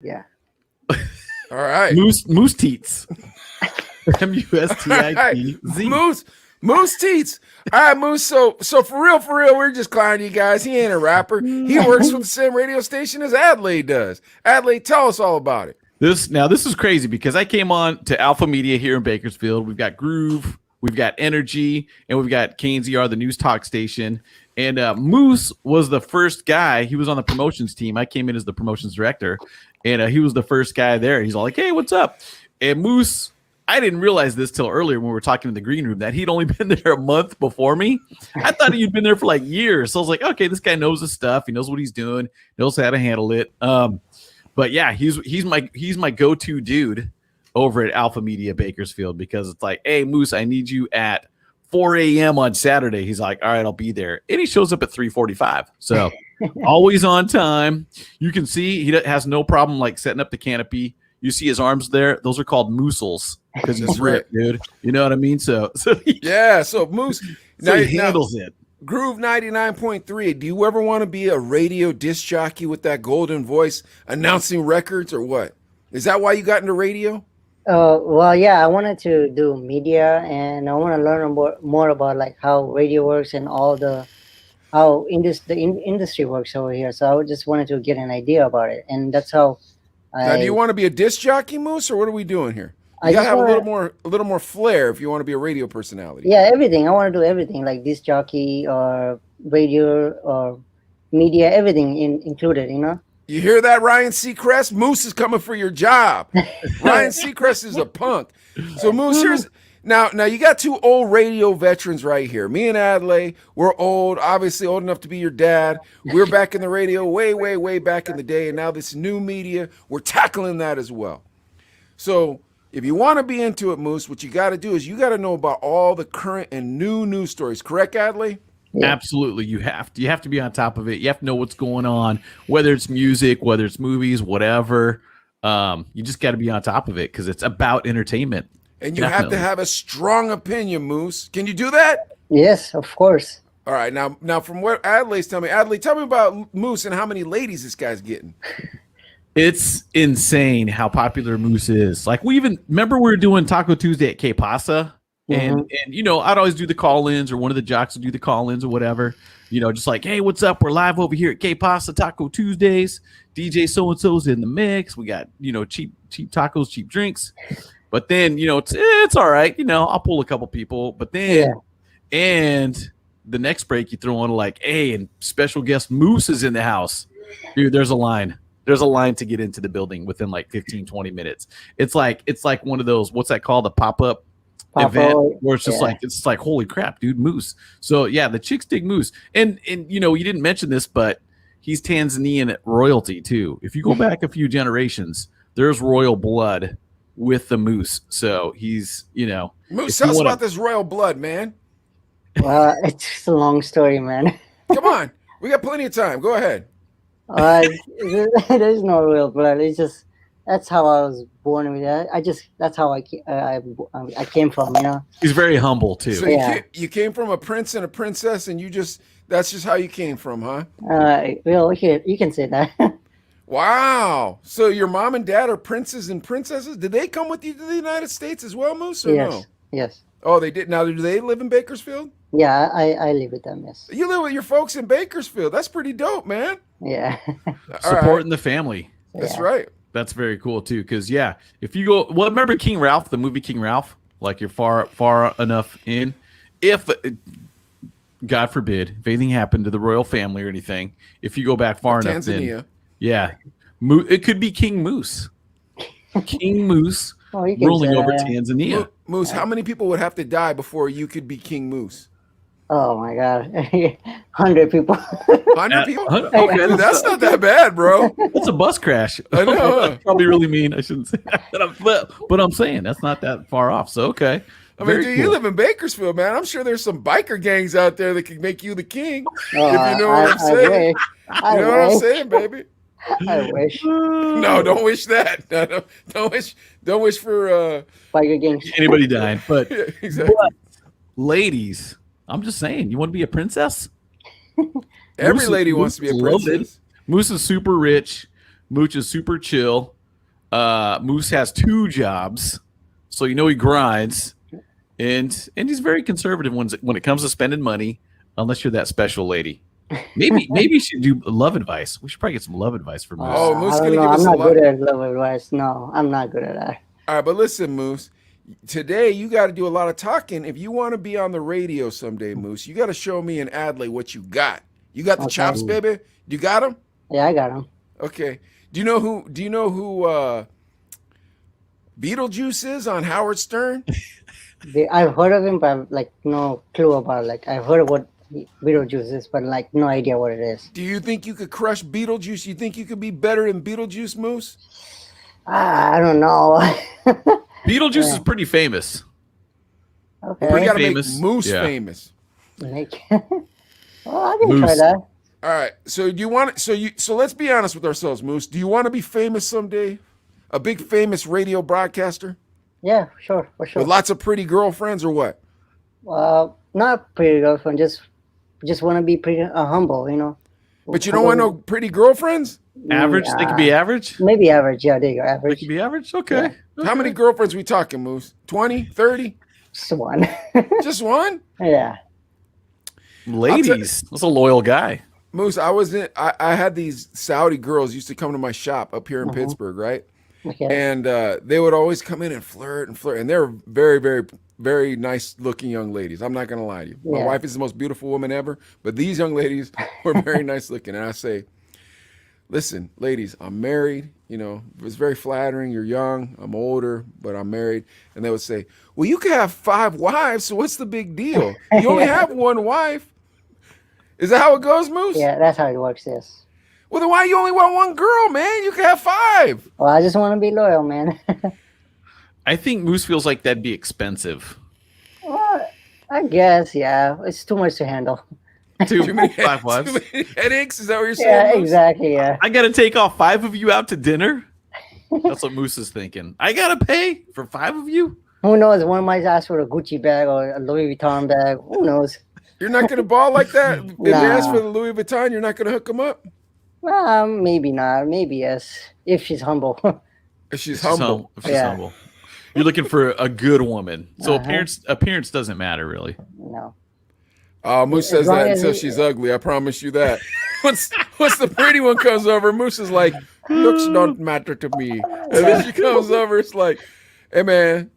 Yeah. All right. Moose teats. All right. MUSTITZ. Moose Teats. All right, Moose. So for real, we're just clowning you guys. He ain't a rapper. He works for the same radio station as Adelaide does. Adelaide, tell us all about it. This is crazy because I came on to Alpha Media here in Bakersfield. We've got Groove, we've got Energy, and we've got KNZR, the news talk station. And Moose was the first guy. He was on the promotions team. I came in as the promotions director, and he was the first guy there. He's all like, "Hey, what's up?" And Moose, I didn't realize this till earlier when we were talking in the green room that he'd only been there a month before me. I thought he'd been there for like years. So I was like, okay, this guy knows his stuff. He knows what he's doing. Knows how to handle it. But yeah, he's my go-to dude over at Alpha Media Bakersfield because it's like, hey, Moose, I need you at 4 a.m. on Saturday. He's like, all right, I'll be there. And he shows up at 3:45. So always on time. You can see he has no problem like setting up the canopy. You see his arms there. Those are called moosels because he's ripped, dude. You know what I mean? So yeah. So Moose, so he handles it. Groove 99.3. Do you ever want to be a radio disc jockey with that golden voice announcing records or what? Is that why you got into radio? Well, yeah, I wanted to do media, and I want to learn more about like how radio works and all how industry works over here. So I just wanted to get an idea about it, and that's how. Now, do you want to be a disc jockey, Moose, or what are we doing here? You gotta have a little more flair if you want to be a radio personality. Yeah, everything. I want to do everything, like disc jockey or radio or media, everything included. You know. You hear that, Ryan Seacrest? Moose is coming for your job. Ryan Seacrest is a punk. So Moose, here's now you got two old radio veterans right here. Me and Adelaide, we're old, obviously old enough to be your dad. We're back in the radio way back in the day, and now this new media, we're tackling that as well. So if you want to be into it, Moose, what you got to do is you got to know about all the current and new news stories. Correct, Adelaide? Yeah. Absolutely. You have to be on top of it. You have to know what's going on, whether it's music, whether it's movies, whatever. You just got to be on top of it because it's about entertainment. And you have to have a strong opinion, Moose. Can you do that? Yes, of course. All right. Now from what Adelaide's telling me, Adelaide, tell me about Moose and how many ladies this guy's getting. It's insane how popular Moose is. Like we were doing Taco Tuesday at K Pasa. And you know, I'd always do the call-ins, or one of the jocks would do the call-ins or whatever. You know, just like, hey, what's up? We're live over here at K Pasta Taco Tuesdays. DJ so-and-so's in the mix. We got, you know, cheap tacos, cheap drinks. But then, you know, it's all right. You know, I'll pull a couple people. But then, and the next break you throw on like, hey, and special guest Moose is in the house. Dude, there's a line. There's a line to get into the building within like 15, 20 minutes. It's like one of those, what's that called? The pop-up event where it's just it's like holy crap, dude, Moose. So yeah, the chicks dig Moose, and you know, you didn't mention this, but he's Tanzanian royalty too. If you go back a few generations, there's royal blood with the Moose. So he's, you know, Moose, tell us about this royal blood, man. It's just a long story, man. Come on, we got plenty of time. Go ahead. There's no royal blood. It's just that's how I was born with it. That's how I came from, you know. He's very humble too. So you came from a prince and a princess, and that's just how you came from, huh? Well, you can say that. Wow. So your mom and dad are princes and princesses. Did they come with you to the United States as well, Moose, or no? Yes. Oh, they did. Now, do they live in Bakersfield? Yeah, I live with them, yes. You live with your folks in Bakersfield. That's pretty dope, man. Yeah. Supporting the family. That's right. That's very cool too, because if you go, remember King Ralph, the movie King Ralph? Like you're far enough in. If God forbid, if anything happened to the royal family or anything, if you go back far enough, Tanzania. Then it could be King Moose. King Moose ruling over Tanzania. Moose, how many people would have to die before you could be King Moose? Oh my God, 100 people. 100 people? Okay, that's not that bad, bro. That's a bus crash. I know. That's probably really mean. I shouldn't say that, but I'm saying that's not that far off. So okay. I mean, dude, you live in Bakersfield, man. I'm sure there's some biker gangs out there that can make you the king. If you know what I'm saying. You know what I'm saying, baby? I wish. No, don't wish that. No, don't wish for biker gangs. Anybody dying. But, exactly. But ladies, I'm just saying, you want to be a princess? Every lady wants to be a princess. Moose is super rich. Mooch is super chill. Moose has 2 jobs, so he grinds, and he's very conservative when it comes to spending money, unless you're that special lady. Maybe you should do love advice. We should probably get some love advice for Moose. Oh, Moose I gonna don't know. give us I'm a not lot. good at love advice. No, I'm not good at that. All right, but listen, Moose. Today you got to do a lot of talking. If you want to be on the radio someday, Moose, you got to show me and Adley what you got. You got the Okay. chops, baby. You got them? Yeah, I got him. Okay. Do you know who Beetlejuice is on Howard Stern? I've heard of him, but I've, like no clue about. Like I've heard of what Beetlejuice is, but like no idea what it is. Do you think you could crush Beetlejuice? You think you could be better than Beetlejuice, Moose? I don't know. Beetlejuice is pretty famous. Okay. We got to make famous. Moose Yeah. famous. Make. Well, I can try Moose. that. All right. So do you want so let's be honest with ourselves, Moose. Do you want to be famous someday? A big famous radio broadcaster Yeah, sure, for sure. with lots of pretty girlfriends or what? Not pretty girlfriend. Just want to be pretty humble, you know. But you don't want no pretty girlfriends? Average? They could be average? Maybe average. Yeah, there you go. They Average. could be average? Okay. How many girlfriends we talking, Moose? 20, 30? Just one. Just one? Yeah. Ladies. That's a loyal guy. Moose, I had these Saudi girls used to come to my shop up here in Pittsburgh, right? Okay. And they would always come in and flirt. And they're very, very, very nice looking young ladies. I'm not going to lie to you. My Yeah. wife is the most beautiful woman ever, but these young ladies were very nice looking. And I say, listen, ladies, I'm married. You know, it's very flattering. You're young. I'm older, but I'm married. And they would say, well, you could have 5 wives, so what's the big deal? You only have one wife. Is that how it goes, Moose? Yeah, that's how it works. Yes. Well, then why you only want one girl, man? You can have 5. Well, I just want to be loyal, man. I think Moose feels like that'd be expensive. Well, I guess, yeah. It's too much to handle. Too many, 5 wives. too many headaches? Is that what you're saying? Yeah, Moose? exactly. Yeah. I got to take all 5 of you out to dinner? That's what Moose is thinking. I got to pay for 5 of you? Who knows? One might ask for a Gucci bag or a Louis Vuitton bag. Who knows? You're not going to ball like that? If they Nah. ask for the Louis Vuitton, you're not going to hook them up? Maybe not. Maybe yes. If she's humble. If she's humble. If she's Yeah. humble. You're looking for a good woman. So Uh-huh. appearance doesn't matter, really. No. Moose As says long that as until he- she's ugly. I promise you that. Once the pretty one comes over, Moose is like, looks don't matter to me. And then she comes over, it's like, hey, man.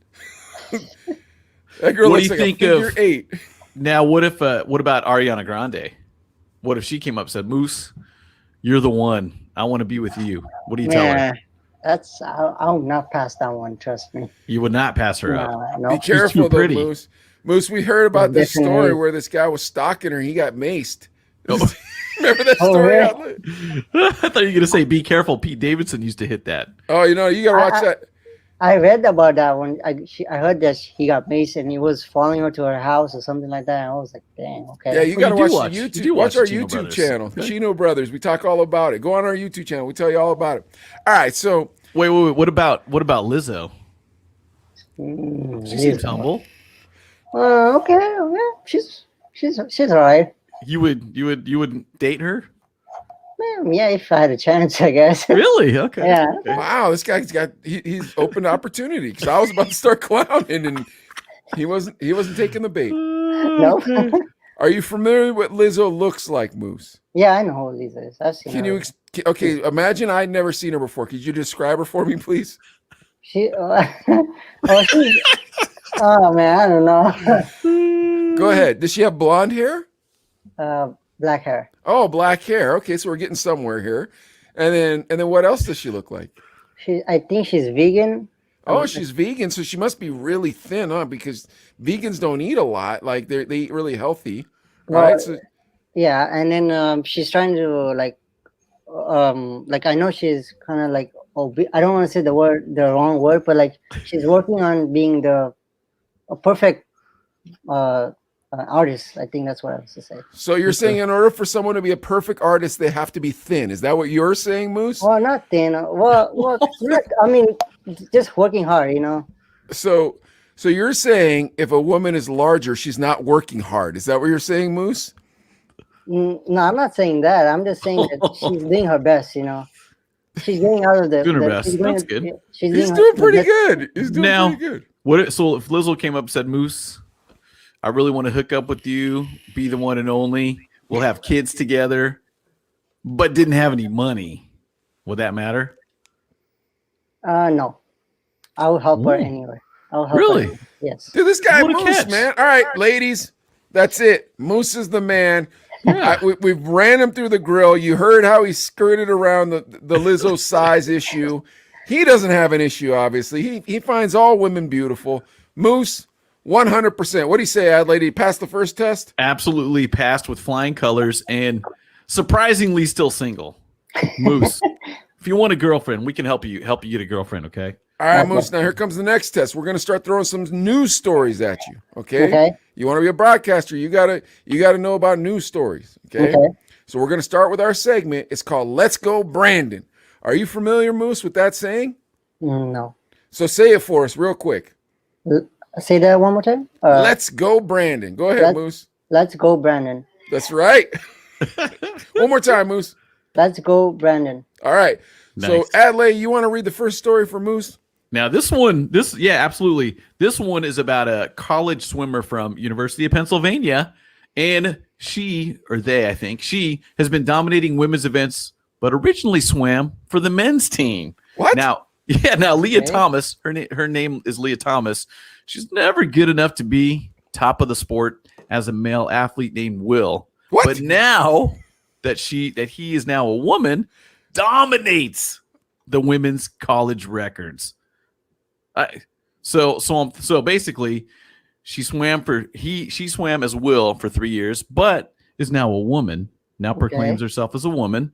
That girl What do looks you like think a of- figure 8. Now, what about Ariana Grande? What if she came up and said, Moose, you're the one. I want to be with you. What do you tell her? Yeah. I'll not pass that one. Trust me. You would not pass her up. No. Be No. careful, too though, pretty. Moose. Moose, we heard about this story Definitely. where this guy was stalking her. He got maced. Oh. Remember that Oh, story? really? Outlet? I thought you were going to say, be careful. Pete Davidson used to hit that. Oh, you got to watch that. I read about that one. I heard that he got maced and he was following her to her house or something like that. And I was like, dang, okay. Yeah, you Well, got to you do watch watch- the you YouTube. do Watch watch our Chino YouTube Brothers. channel, Okay. Chino Brothers. We talk all about it. Go on our YouTube channel. We tell you all about it. All right, so Wait. What about Lizzo? She seems Yeah. humble. Okay. Yeah, she's all right. You would date her? Yeah, if I had a chance, I guess. Really? Okay. Yeah. Okay. wow, this guy's got he's open to opportunity because I was about to start clowning and he wasn't taking the bait. No. Are you familiar with what Lizzo looks like, Moose? Yeah, I know who Lisa is. I've seen Can her. you okay? Imagine I'd never seen her before. Could you describe her for me, please? She. Oh man, I don't know. Go ahead. Does she have blonde hair? Black hair. Oh, black hair. Okay, so we're getting somewhere here. And then what else does she look like? I think she's vegan. Oh, she's vegan, so she must be really thin, huh? Because vegans don't eat a lot. Like they eat really healthy, right? Well, So, Yeah, and then she's trying to like I know she's kind of like I don't want to say the wrong word, but like she's working on being a perfect artist. I think that's what I was to say. so you're saying in order for someone to be a perfect artist, they have to be thin. Is that what you're saying, Moose? Well, not thin. Well, I mean, just working hard, you know. So you're saying if a woman is larger, she's not working hard. Is that what you're saying, Moose? No, I'm not saying that. I'm just saying that she's doing her best, you know. she's getting out of Doing her the best. she's going, That's good. she's He's getting doing pretty good. He's doing Now, pretty good. so if Lizzo came up and said, Moose, I really want to hook up with you, be the one and only. We'll have kids together, but didn't have any money. Would that matter? No, I will help her Ooh. anyway. I'll help her. Really? Anyway. Yes. Dude, this guy What a Moose, catch. man. All right, ladies, that's it. Moose is the man. Yeah. We've ran him through the grill. You heard how he skirted around the Lizzo size issue. He doesn't have an issue, obviously. He finds all women beautiful. Moose, 100%. What do you say, Adelaide? Did he pass the first test? Absolutely passed with flying colors and surprisingly still single. Moose, if you want a girlfriend, we can help you get a girlfriend, okay? All right, Moose. Now here comes the next test. We're gonna start throwing some news stories at you. Okay. Okay. You want to be a broadcaster? You gotta know about news stories. Okay? Okay. So we're gonna start with our segment. It's called "Let's Go, Brandon." Are you familiar, Moose, with that saying? No. So say it for us, real quick. Say that one more time. Let's go, Brandon. Go ahead, Moose. Let's go, Brandon. That's right. One more time, Moose. Let's go, Brandon. All right. So Nice. Adelaide, you want to read the first story for Moose? Now yeah, absolutely. This one is about a college swimmer from University of Pennsylvania, and she has been dominating women's events, but originally swam for the men's team. What? Now Leah Thomas, her name is Leah Thomas. She's never good enough to be top of the sport as a male athlete named Will. What? But now that he is now a woman, dominates the women's college records. So basically, she swam as Will for 3 years, but is now a woman. Now proclaims herself as a woman,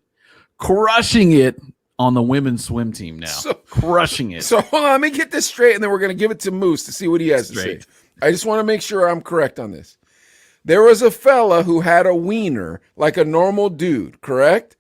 crushing it on the women's swim team now. Crushing it. So hold on, let me get this straight, and then we're going to give it to Moose to see what he has to say. I just want to make sure I'm correct on this. There was a fella who had a wiener like a normal dude, correct?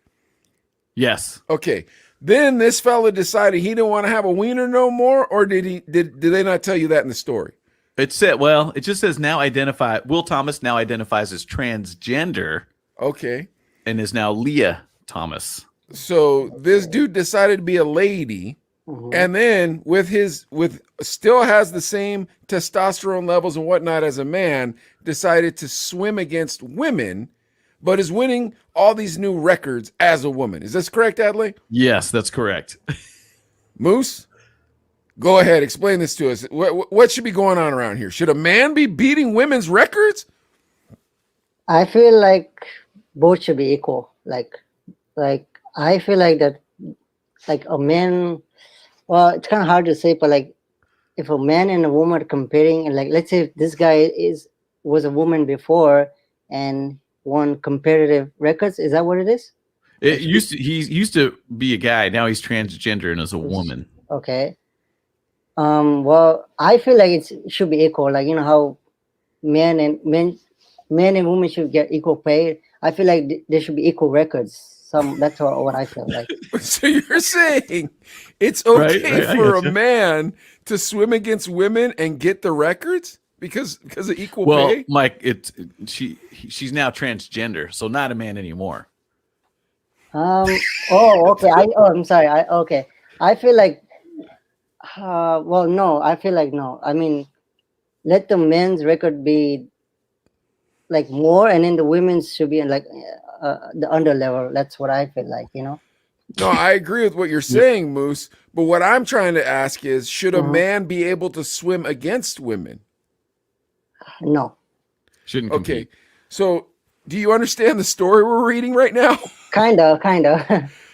Yes. Okay. Then this fella decided he didn't want to have a wiener no more, or did they not tell you that in the story? It just says Will Thomas now identifies as transgender. Okay. And is now Leah Thomas. So this dude decided to be a lady, and then still has the same testosterone levels and whatnot as a man, decided to swim against women, but is winning all these new records as a woman. Is this correct, Adley? Yes, that's correct. Moose, go ahead. Explain this to us. What should be going on around here? Should a man be beating women's records? I feel like both should be equal. Like I feel like that, like a man. Well, it's kind of hard to say, but like if a man and a woman are competing, and like let's say this guy was a woman before and won competitive records. Is that what it is? He used to be a guy. Now he's transgender and is a woman. Okay. Well, I feel like it should be equal. Like, you know how men and women should get equal pay. I feel like there should be equal records. That's what I feel like. So you're saying it's okay for a man to swim against women and get the records because of equal pay? Well, Mike, she's now transgender, so not a man anymore. Oh, okay. I'm sorry. Okay. I feel like. Well, no. I feel like no. I mean, let the men's record be like more, and then the women's should be in like the under level. That's what I feel like. You know. No, I agree with what you're saying, Moose. But what I'm trying to ask is, should a man be able to swim against women? No. Shouldn't compete. Okay. So, do you understand the story we're reading right now? Kinda.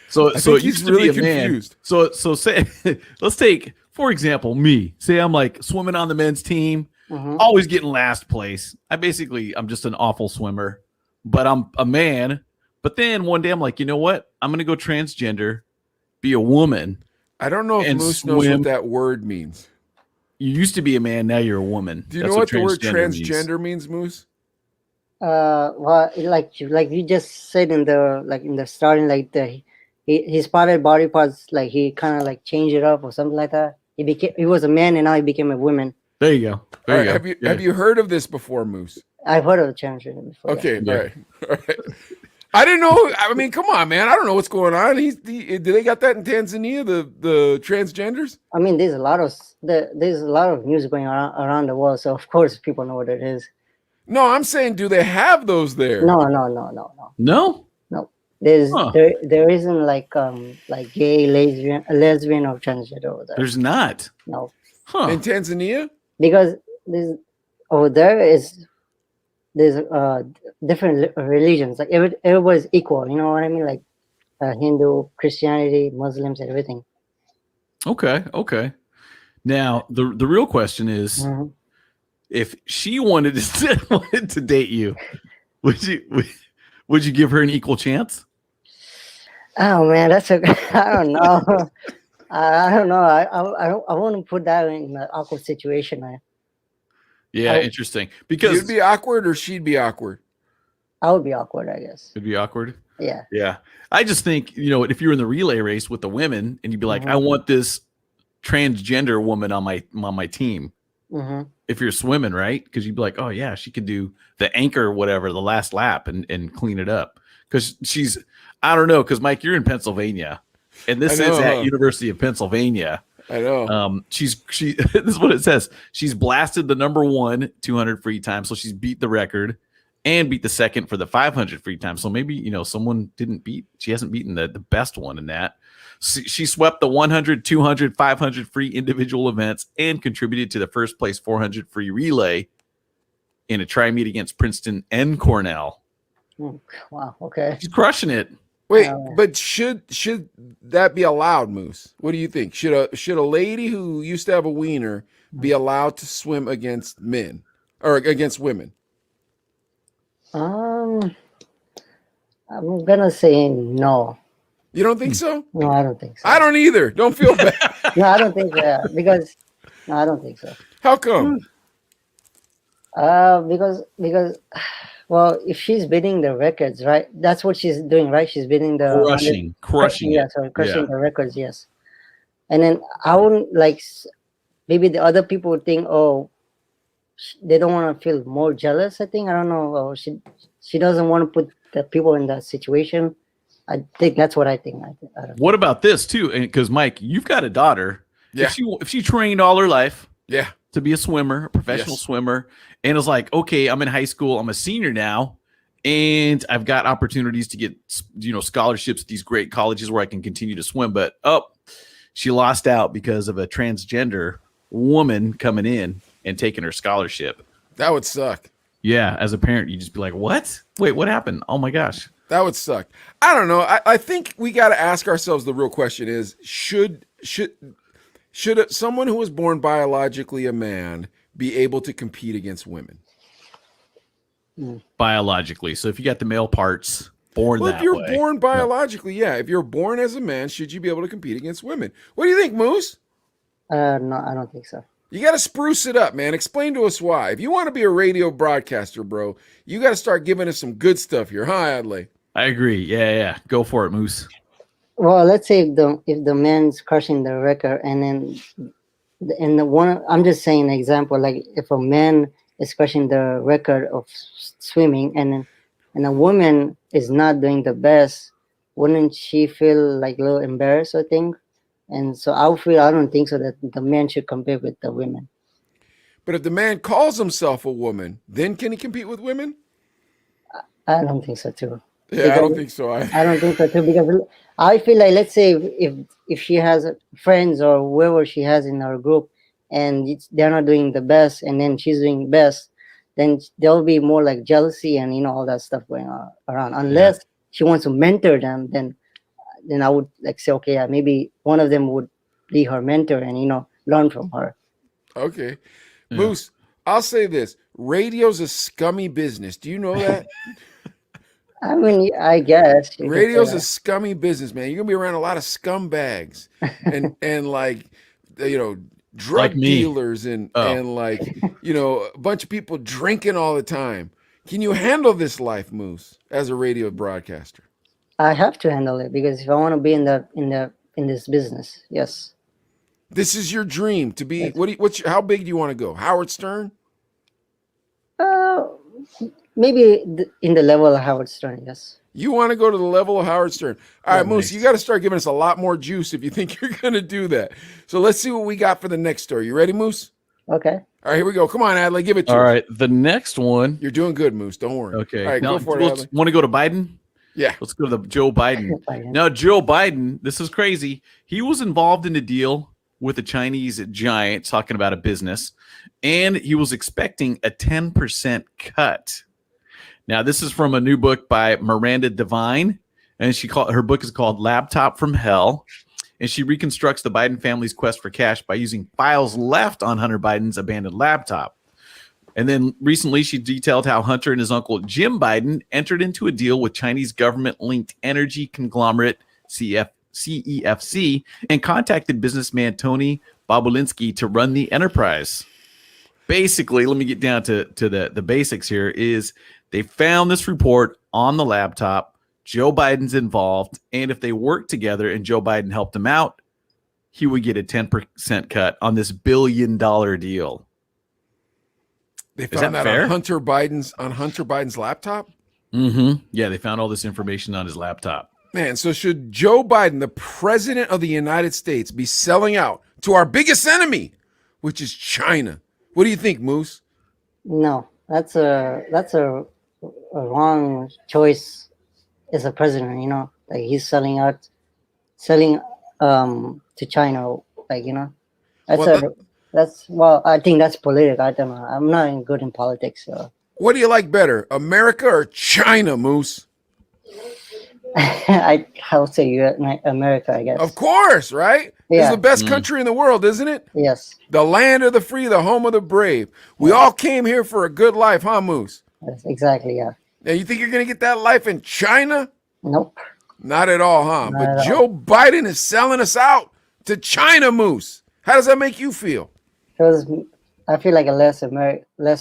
So it he's used really to be a confused. man. So say, let's take, for example, me. Say I'm like swimming on the men's team, always getting last place. I'm just an awful swimmer, but I'm a man. But then one day I'm like, you know what? I'm going to go transgender, be a woman. I don't know if Moose knows what that word means. You used to be a man, now you're a woman. Do you know what the word transgender means, Moose? Well, like you just said in the starting, like he spotted body parts, like he kind of like changed it up or something like that. He was a man and now he became a woman. There you go. Have you heard of this before, Moose? I've heard of transgender before. Okay, yeah. all right. I didn't know. I mean, come on, man. I don't know what's going on. Do they got that in Tanzania? The transgenders? I mean, there's a lot of news going around the world, so of course people know what it is. No, I'm saying, do they have those there? No. No? No. Huh. There isn't like gay, lesbian or transgender over there. There's not. No. Huh. In Tanzania? Because over there there's different religions. Like everybody's equal. You know what I mean? Like Hindu, Christianity, Muslims, and everything. Okay. Now the real question is, Mhm. if she wanted to date you, would you give her an equal chance? Oh man, I don't know. I don't know. I want to put that in an awkward situation, man. Yeah, interesting. Because You'd be awkward or she'd be awkward? I would be awkward, I guess. it'd be awkward. Yeah. Yeah. I just think, if you're in the relay race with the women and you'd be like, I want this transgender woman on my team. Mm-hmm. If you're swimming, right? Because you'd be like, oh yeah, she could do the anchor, whatever, the last lap and clean it up. Because I don't know, because Mike, you're in Pennsylvania, and this is at University of Pennsylvania. I know. She this is what it says. She's blasted the number 1 200 free time, so she's beat the record and beat the second for the 500 free time. So maybe someone she hasn't beaten the best one in that. She swept the 100, 200, 500 free individual events and contributed to the first place 400 free relay in a tri-meet against Princeton and Cornell. Wow. Okay. She's crushing it. Wait, but should that be allowed, Moose? What do you think? Should a lady who used to have a wiener be allowed to swim against men or against women? I'm gonna say no. You don't think so? No, I don't think so. I don't either. Don't feel bad. No, I don't think so. Because no, I don't think so. How come? Because well, if she's beating the records, right? That's what she's doing, right? She's beating the crushing yeah, it. sorry, crushing the records, yes. And then I wouldn't maybe the other people would think, oh, they don't want to feel more jealous. I think I don't know. Or she doesn't want to put the people in that situation. I think that's what I think. I don't know. What about this too? Because Mike, you've got a daughter. Yeah. If she trained all her life, Yeah. to be a swimmer, a professional swimmer, and it's like, okay, I'm in high school, I'm a senior now, and I've got opportunities to get scholarships at these great colleges where I can continue to swim, but she lost out because of a transgender woman coming in and taking her scholarship. That would suck. Yeah, as a parent, you just be like, what? Wait, what happened? Oh my gosh. That would suck. I don't know. I think we got to ask ourselves the real question is, should someone who was born biologically a man be able to compete against women? Biologically. So if you got the male parts born that way. If you're born biologically, yeah. If you're born as a man, should you be able to compete against women? What do you think, Moose? No, I don't think so. You got to spruce it up, man. Explain to us why. If you want to be a radio broadcaster, bro, you got to start giving us some good stuff here, huh, Adley? I agree. Yeah. Go for it, Moose. Well, let's say if the man's crushing the record, and then I'm just saying an example, like if a man is crushing the record of swimming, and a woman is not doing the best, wouldn't she feel like a little embarrassed? I think, and so I don't think so that the man should compete with the women. But if the man calls himself a woman, then can he compete with women? I don't think so too. Yeah, I don't think so. I don't think so too, because I feel like, let's say if she has friends or whoever she has in her group, and they're not doing the best, and then she's doing best, then there'll be more like jealousy and all that stuff going on around. Unless she wants to mentor them, then I would say, okay, yeah, maybe one of them would be her mentor and learn from her. Okay, Moose, I'll say this: radio's a scummy business. Do you know that? I mean, I guess radio's a scummy business, man. You're gonna be around a lot of scumbags and drug like dealers and a bunch of people drinking all the time. Can you handle this life, Moose, as a radio broadcaster? I have to handle it, because if I want to be in this business, yes. This is your dream to be. How big do you want to go? Howard Stern? maybe in the level of Howard Stern. Yes. You want to go to the level of Howard Stern. All right, Moose, Nice. you got to start giving us a lot more juice if you think you're going to do that. So let's see what we got for the next story. You ready, Moose? Okay. All right, here we go. Come on, Adley, give it to All us. right, the next one. You're doing good, Moose. Don't worry. Okay. All right, now, go for it, Adley. want to go to Biden? Yeah. Let's go to the Joe Biden. Biden. Now, Joe Biden, this is crazy. He was involved in a deal with a Chinese giant talking about a business, and he was expecting a 10% cut. Now, this is from a new book by Miranda Devine, and her book is called Laptop from Hell, and she reconstructs the Biden family's quest for cash by using files left on Hunter Biden's abandoned laptop. And then recently, she detailed how Hunter and his uncle Jim Biden entered into a deal with Chinese government-linked energy conglomerate CEFC and contacted businessman Tony Bobulinski to run the enterprise. Basically, let me get down to the basics here, is they found this report on the laptop. Joe Biden's involved, and if they worked together and Joe Biden helped him out, he would get a 10% cut on this $1 billion deal. They found that on Hunter Biden's laptop? Mm-hmm. Yeah, they found all this information on his laptop. Man, so should Joe Biden, the president of the United States, be selling out to our biggest enemy, which is China? What do you think, Moose? No, that's a wrong choice as a president. You know, like he's selling to China. Like, you know, I think that's political. I don't know. I'm not good in politics. So. What do you like better, America or China, Moose? I would say America, I guess. Of course, right? Yeah. It's the best country in the world, isn't it? Yes. The land of the free, the home of the brave. We all came here for a good life, huh, Moose? Yes, exactly, yeah. Now, you think you're going to get that life in China? Nope. Not at all, huh? Not But at Joe Biden is selling us out to China, Moose. How does that make you feel? Because I feel like less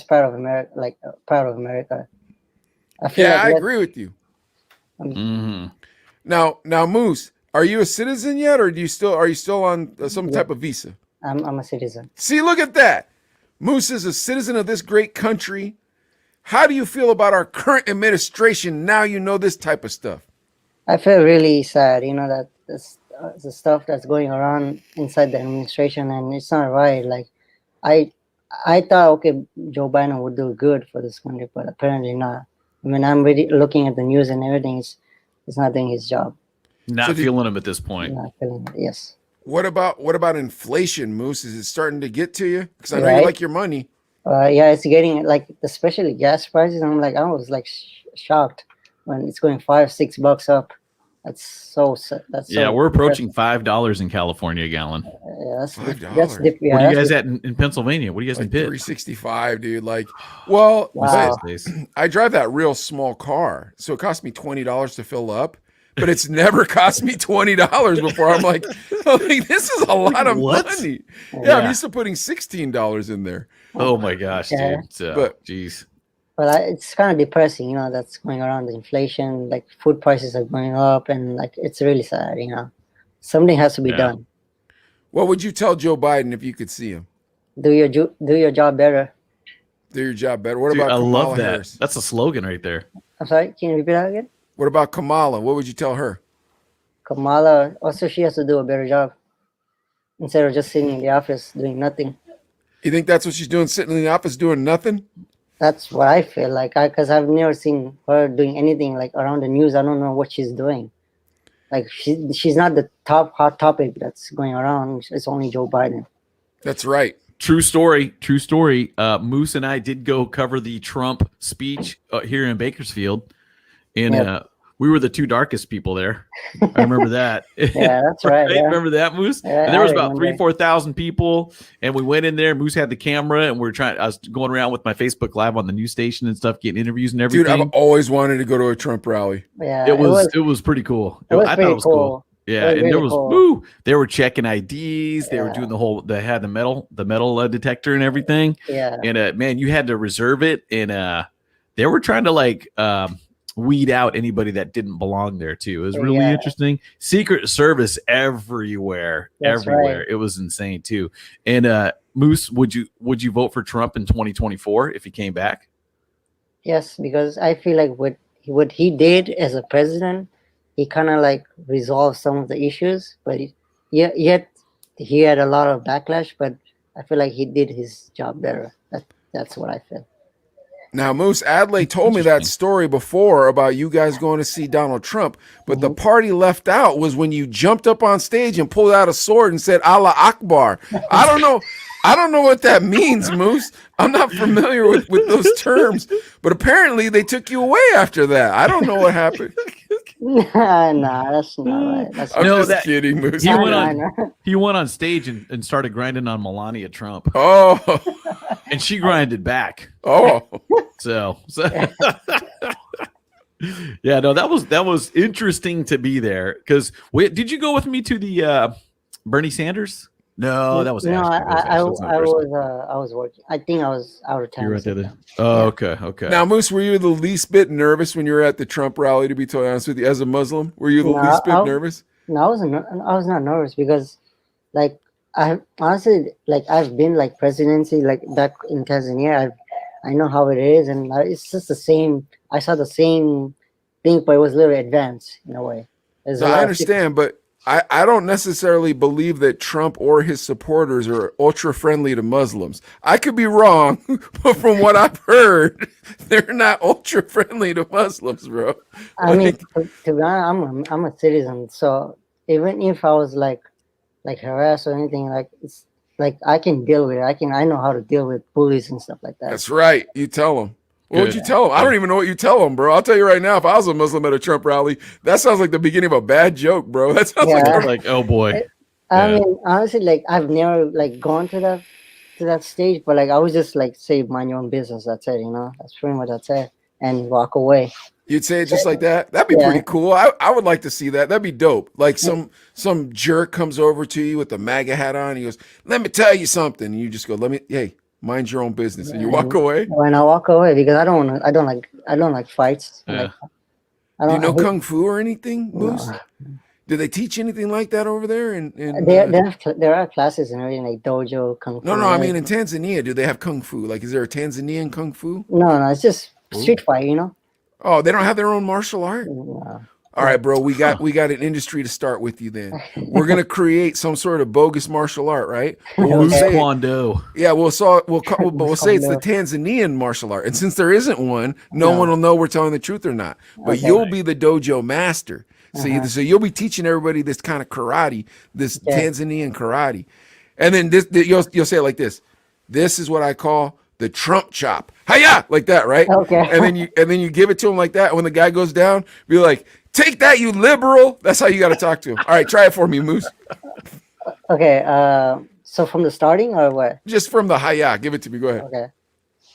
proud of America, proud of America. I agree with you. Mm-hmm. Now, Moose, are you a citizen yet, or are you still on some type of visa? I'm a citizen. See, look at that. Moose is a citizen of this great country. How do you feel about our current administration now you know this type of stuff? I feel really sad, you know, that the stuff that's going around inside the administration, and it's not right. Like, I thought, okay, Joe Biden would do good for this country, but apparently not. I mean, I'm really looking at the news and everything. It's not doing his job. Not feeling him at this point. Not feeling it. Yes. What about inflation, Moose? Is it starting to get to you? Because I know you like your money. Yeah, it's getting especially gas prices. I was shocked when it's going $5-6 up. That's we're approaching $5 in California a gallon. Yeah, that's $5. What are you guys at in Pennsylvania? What do you guys in Pitt? $3.65, dude. Wow. Days. I drive that real small car, so it cost me $20 to fill up. But it's never cost me $20 before. I'm like, this is a lot of money. Yeah, I'm used to putting $16 in there. Oh my gosh, dude. But geez. But it's kind of depressing, you know, that's going around. The inflation, like food prices are going up, and it's really sad, you know. Something has to be done. What would you tell Joe Biden if you could see him? Do your job better. Do your job better. What about Kamala I love that. Harris? That's a slogan right there. I'm sorry, can you repeat that again? What about Kamala? What would you tell her? Kamala, also she has to do a better job instead of just sitting in the office doing nothing. You think that's what she's doing, sitting in the office doing nothing? That's what I feel like, because I've never seen her doing anything like around the news. I don't know what she's doing. Like she's not the top hot topic that's going around. It's only Joe Biden. That's right. True story. Moose and I did go cover the Trump speech here in Bakersfield, and we were the two darkest people there. I remember that. Yeah, that's right. Yeah. Remember that, Moose? Yeah, and there was about 3,000-4,000 people, and we went in there. Moose had the camera, and I was going around with my Facebook Live on the news station and stuff, getting interviews and everything. Dude, I've always wanted to go to a Trump rally. Yeah, it was pretty cool. I thought it was cool. Yeah, and there was cool. They were checking IDs. They were doing they had the metal detector and everything. Yeah, and man, you had to reserve it, and they were trying to weed out anybody that didn't belong there too. It was really interesting. Secret Service everywhere. Right. It was insane too. And Moose, would you vote for Trump in 2024 if he came back? Yes, because I feel like what he did as a president, he kind of like resolved some of the issues, but yet he had a lot of backlash. But I feel like he did his job better. That's what I feel. Now, Moose Adley told me that Interesting. story before about you guys going to see Donald Trump, but the Hmm. party left out was when you jumped up on stage and pulled out a sword and said Allah Akbar. I don't know. I don't know what that means, Moose. I'm not familiar with those terms, but apparently they took you away after that. I don't know what happened. Nah, that's not right. That's I'm not. No, just that kidding, Moose. he Nah, I'm went kidding. nah, on nah. he went on stage and started grinding on Melania Trump, Oh, and she grinded back. oh. So yeah, no, that was interesting to be there. Because did you go with me to the Bernie Sanders? No, that was No, Ashley. That was Ashley. That's not person. I was working. I think I was out of You town were or right there. something. Oh, Yeah. okay, okay. Now, Moose, were you the least bit nervous when you were at the Trump rally? To be totally honest with you, as a Muslim, were you the No, least bit nervous? no, I was not nervous because like I honestly like I've been like presidency like back in Tanzania. I know how it is, and it's just the same. I saw the same thing, but it was a little advanced in a way. There's No, a I lot of people. understand, but I don't necessarily believe that Trump or his supporters are ultra friendly to Muslims. I could be wrong, but from what I've heard, they're not ultra friendly to Muslims, bro. I mean, Like, to be honest, I'm a citizen, so even if I was like harassed or anything, like it's like I can deal with it. I know how to deal with bullies and stuff like that. that's right. You tell them. What would Good. you tell them? I don't even know what you tell them, bro. I'll tell you right now, if I was a Muslim at a Trump rally, that sounds like the beginning of a bad joke, bro. That sounds like Yeah, It's like, oh boy. I Yeah. mean, honestly, like I've never like gone to that stage, but like I would just like say mind your own business. That's it, you know. That's pretty much that's it, and walk away. you'd say it just like that. That'd be Yeah, pretty cool. I would like to see that. That'd be dope. Like some jerk comes over to you with the MAGA hat on. He goes, "Let me tell you something." And you just go, hey, mind your own business," and you walk and away. when I walk away because I don't like fights. Yeah. Like I Do you don't. I know hate, kung fu or anything, Moose? no. Do they teach anything like that over there? There are classes and everything like dojo, kung fu. No. And I mean, in everything. Tanzania, do they have kung fu? Like, is there a Tanzanian kung fu? No, it's just Ooh. street fight. You know. Oh, they don't have their own martial art. No. All right, bro. Huh. We got an industry to start with you. Then we're gonna create some sort of bogus martial art, right? But we'll Moose Okay. say, Kwando. yeah, we'll say it's the Tanzanian martial art, and since there isn't one, no No. one will know we're telling the truth or not. But Okay. you'll be the dojo master. So, Uh-huh. so you'll be teaching everybody this kind of karate, this Okay. Tanzanian karate, and then you'll say it like this. This is what I call the Trump chop. Hiya! Like that, right? Okay. And then you give it to him like that. And when the guy goes down, be like, "Take that, you liberal." That's how you got to talk to him. All right, try it for me, Moose. Okay. So from the starting or what? Just from the hiya. Give it to me. Go ahead. Okay.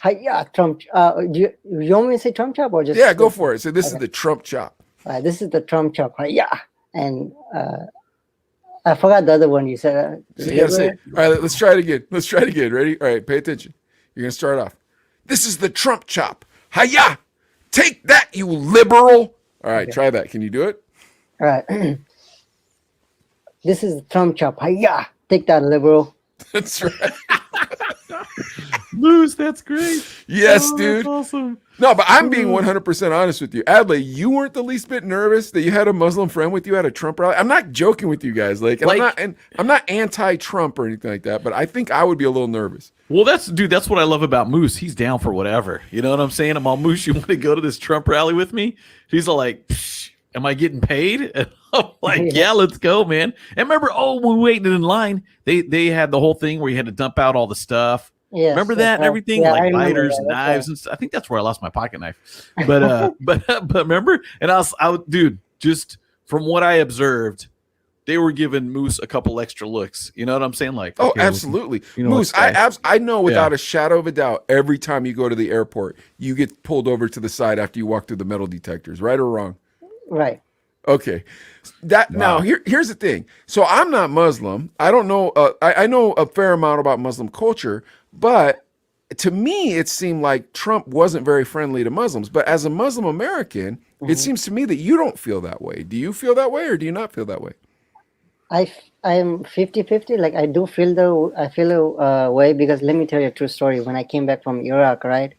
Hi, yeah, Trump. You want me to say Trump chop or just? Yeah, go for it. So this is the Trump chop. This is the Trump chop. Hi, yeah, and I forgot the other one you said. So you gotta say, all right, let's try it again. Let's try it again. Ready? All right, pay attention. You're gonna start off. This is the Trump chop. Hiya! Take that, you liberal. All right, try that. Can you do it? All right. This is the Trump chop. Hi, yeah, take that, liberal. That's right. Moose, that's great. Yes, Oh, that's dude. awesome. No, but I'm being 100% honest with you. Adley, you weren't the least bit nervous that you had a Muslim friend with you at a Trump rally. I'm not joking with you guys. Like, I'm not anti-Trump or anything like that, but I think I would be a little nervous. Well, that's what I love about Moose. He's down for whatever. You know what I'm saying? I'm all, Moose, you want to go to this Trump rally with me? He's all like, Psh, am I getting paid? And I'm like, yeah, let's go, man. And remember, when we waited in line, they had the whole thing where you had to dump out all the stuff. Yes, Remember that's that and right. everything, Yeah, I like remember lighters, that. and That's knives, right. and stuff. I think that's where I lost my pocket knife. But but remember, and dude, just from what I observed, they were giving Moose a couple extra looks. You know what I'm saying? Like, Oh, okay, absolutely. you know Moose, what's I know without Yeah. a shadow of a doubt, every time you go to the airport, you get pulled over to the side after you walk through the metal detectors, right or wrong? Right. Okay. Now here's the thing. So I'm not Muslim. I don't know. I know a fair amount about Muslim culture, but to me, it seemed like Trump wasn't very friendly to Muslims. But as a Muslim American, it seems to me that you don't feel that way. Do you feel that way, or do you not feel that way? I'm 50-50. Like I feel the way because let me tell you a true story. When I came back from Iraq, right?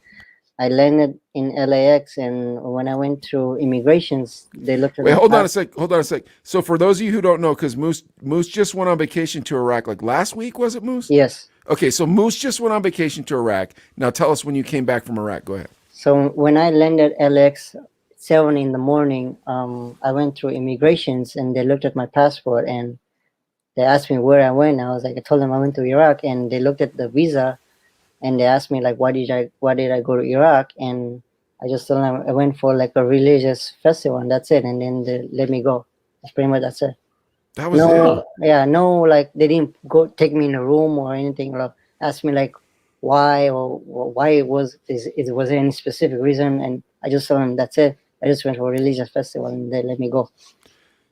I landed in LAX, and when I went through immigrations, they looked at Wait, my hold on a pass. sec. Hold on a sec. So for those of you who don't know, because Moose just went on vacation to Iraq, like last week, was it Moose? Yes. Okay, so Moose just went on vacation to Iraq. Now tell us when you came back from Iraq. Go ahead. So when I landed LX 7 in the morning, I went through immigrations, and they looked at my passport, and they asked me where I went. I was like, I told them I went to Iraq, and they looked at the visa, and they asked me like, why did I go to Iraq? And I just told them I went for like a religious festival, and that's it. And then they let me go. That's pretty much that's it. That was it. Huh. No, yeah, no, like they didn't go take me in a room or anything. Like ask me like why or why was there any specific reason? And I just told them that's it. I just went for a religious festival, and they let me go.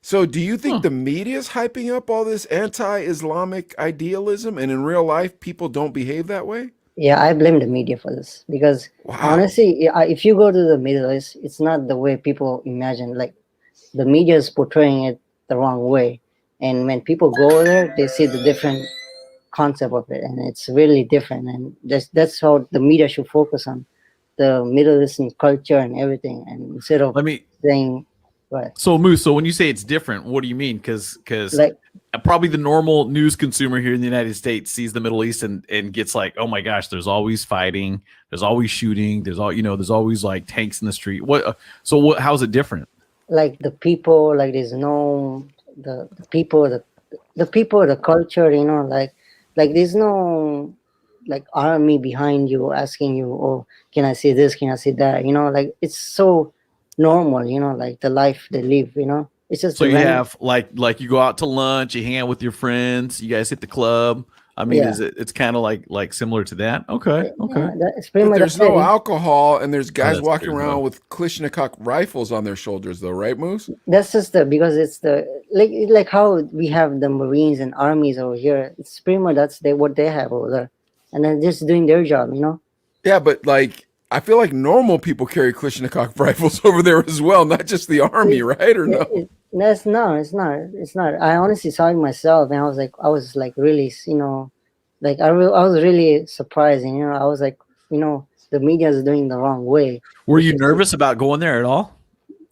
So do you think Huh. the media is hyping up all this anti-Islamic idealism, and in real life people don't behave that way? Yeah, I blame the media for this because Wow. honestly, if you go to the Middle East, it's not the way people imagine. Like the media is portraying it the wrong way, and when people go there, they see the different concept of it, and it's really different. And that's how the media should focus on the Middle Eastern culture and everything, and instead of Let me. saying, right, So Moose. So when you say it's different, what do you mean? Because like probably the normal news consumer here in the United States sees the Middle East and gets like, oh my gosh, there's always fighting, there's always shooting, there's always like tanks in the street. What? So what? How's it different? like the people, like there's no the people, the people, the culture, like there's no like army behind you asking you, oh, can I see this, can I see that, like it's so normal, like the life they live, it's just So the you random. have like you go out to lunch, you hang out with your friends, you guys hit the club. I mean, Yeah, is it's kind of like similar to that? Okay, okay. yeah, it's pretty But much there's that's it. no alcohol, and there's Oh, guys that's walking true around though. with Kalashnikov rifles on their shoulders, though, right, Moose? That's just the because it's the like how we have the Marines and armies over here. It's pretty much that's what they have over there, and then just doing their job. Yeah, but like I feel like normal people carry Kalashnikov rifles over there as well, not just the army, It, right? Or yeah, no? that's no, it's not. It's not. I honestly saw it myself, and I was like really, like I was really surprised, and I was like, the media is doing the wrong way. Were They you should, nervous about going there at all?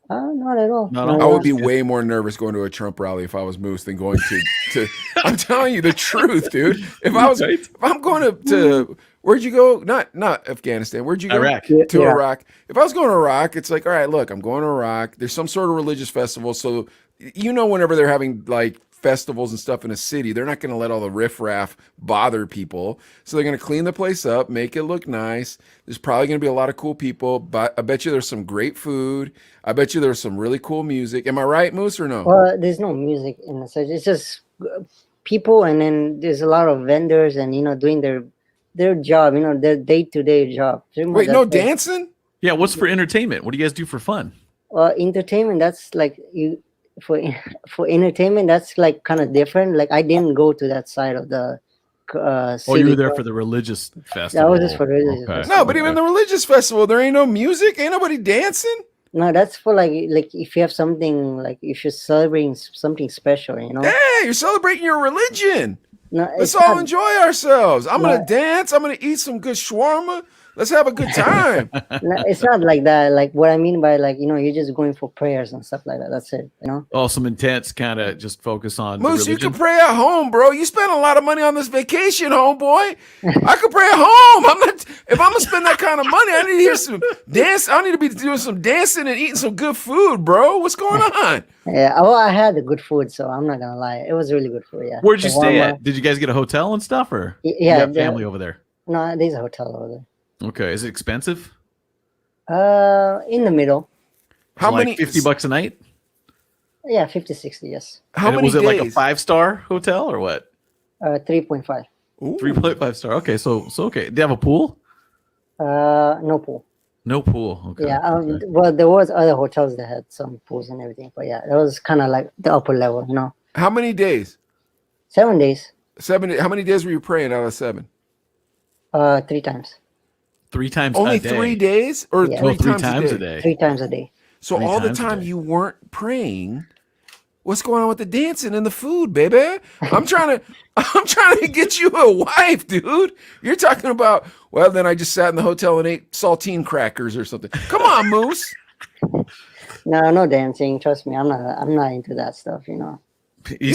not at all, Not at not all. at I would all. be That's good. way more nervous going to a Trump rally if I was Moose than going to I'm telling you the truth, dude. Right. If I'm going to where'd you go? Not Afghanistan. Where'd you go? Iraq. Yeah, To yeah. Iraq. If I was going to Iraq, it's like, all right, look, I'm going to Iraq. There's some sort of religious festival. So whenever they're having like festivals and stuff in a city, they're not going to let all the riffraff bother people. So they're going to clean the place up, make it look nice. There's probably going to be a lot of cool people, but I bet you there's some great food. I bet you there's some really cool music. Am I right, Moose, or no? Well, there's no music in the such. It's just people, and then there's a lot of vendors, and doing their job, their day-to-day job. Pretty much Wait, that's no it. dancing? Yeah. What's for entertainment? What do you guys do for fun? Entertainment, that's like you for for entertainment. That's like kind of different. Like I didn't go to that side of the Oh, you were city. there for the religious That was just festival. for religious Okay. No, festival. but even Okay. the religious festival, there ain't no music, ain't nobody dancing. No, that's for like if you have something like if you're celebrating something special. Yeah, you're celebrating your religion. No, Let's it's all not. enjoy ourselves. I'm No, gonna dance. I'm gonna eat some good shawarma. Let's have a good time. no, it's not like that. Like what I mean by like you're just going for prayers and stuff like that. That's it. Oh, some intense kind of just focus on the Moose, you can religion. pray at home, bro. You spend a lot of money on this vacation, homeboy. I could pray at home. I'm not. If I'm gonna spend that kind of money, I need to hear some dance. I need to be doing some dancing and eating some good food, bro. What's going on? Yeah. Well, I had the good food, so I'm not gonna lie. It was really good food. Yeah. Where'd you stay Shawarma. at? Did you guys get a hotel and stuff, or you Yeah. got family over there? No, there's a hotel over there. Okay. Is it expensive? In the middle. How Like many? $50 a night? Yeah, 50, 60, yes. How And many was it like a days? 5-star hotel or what? 3.5. Ooh. 3.5 star. Okay, so okay. They have a pool? No pool. No pool. Okay. Yeah. Okay. Well, there was other hotels that had some pools and everything, but yeah, that was kind of like the upper level. How many days? 7 days. 7. How many days were you praying out of 7? 3 times. 3 times Only a day. 3 days, or Yeah. Oh, 3 3 times times a a day? day. 3 times a day. So 3 all the times a time day. you weren't praying, What's going on with the dancing and the food, baby? I'm trying to get you a wife, dude. You're talking about, well, then I just sat in the hotel and ate saltine crackers or something. Come on, Moose. No, no dancing. Trust me, I'm not into that stuff. He You don't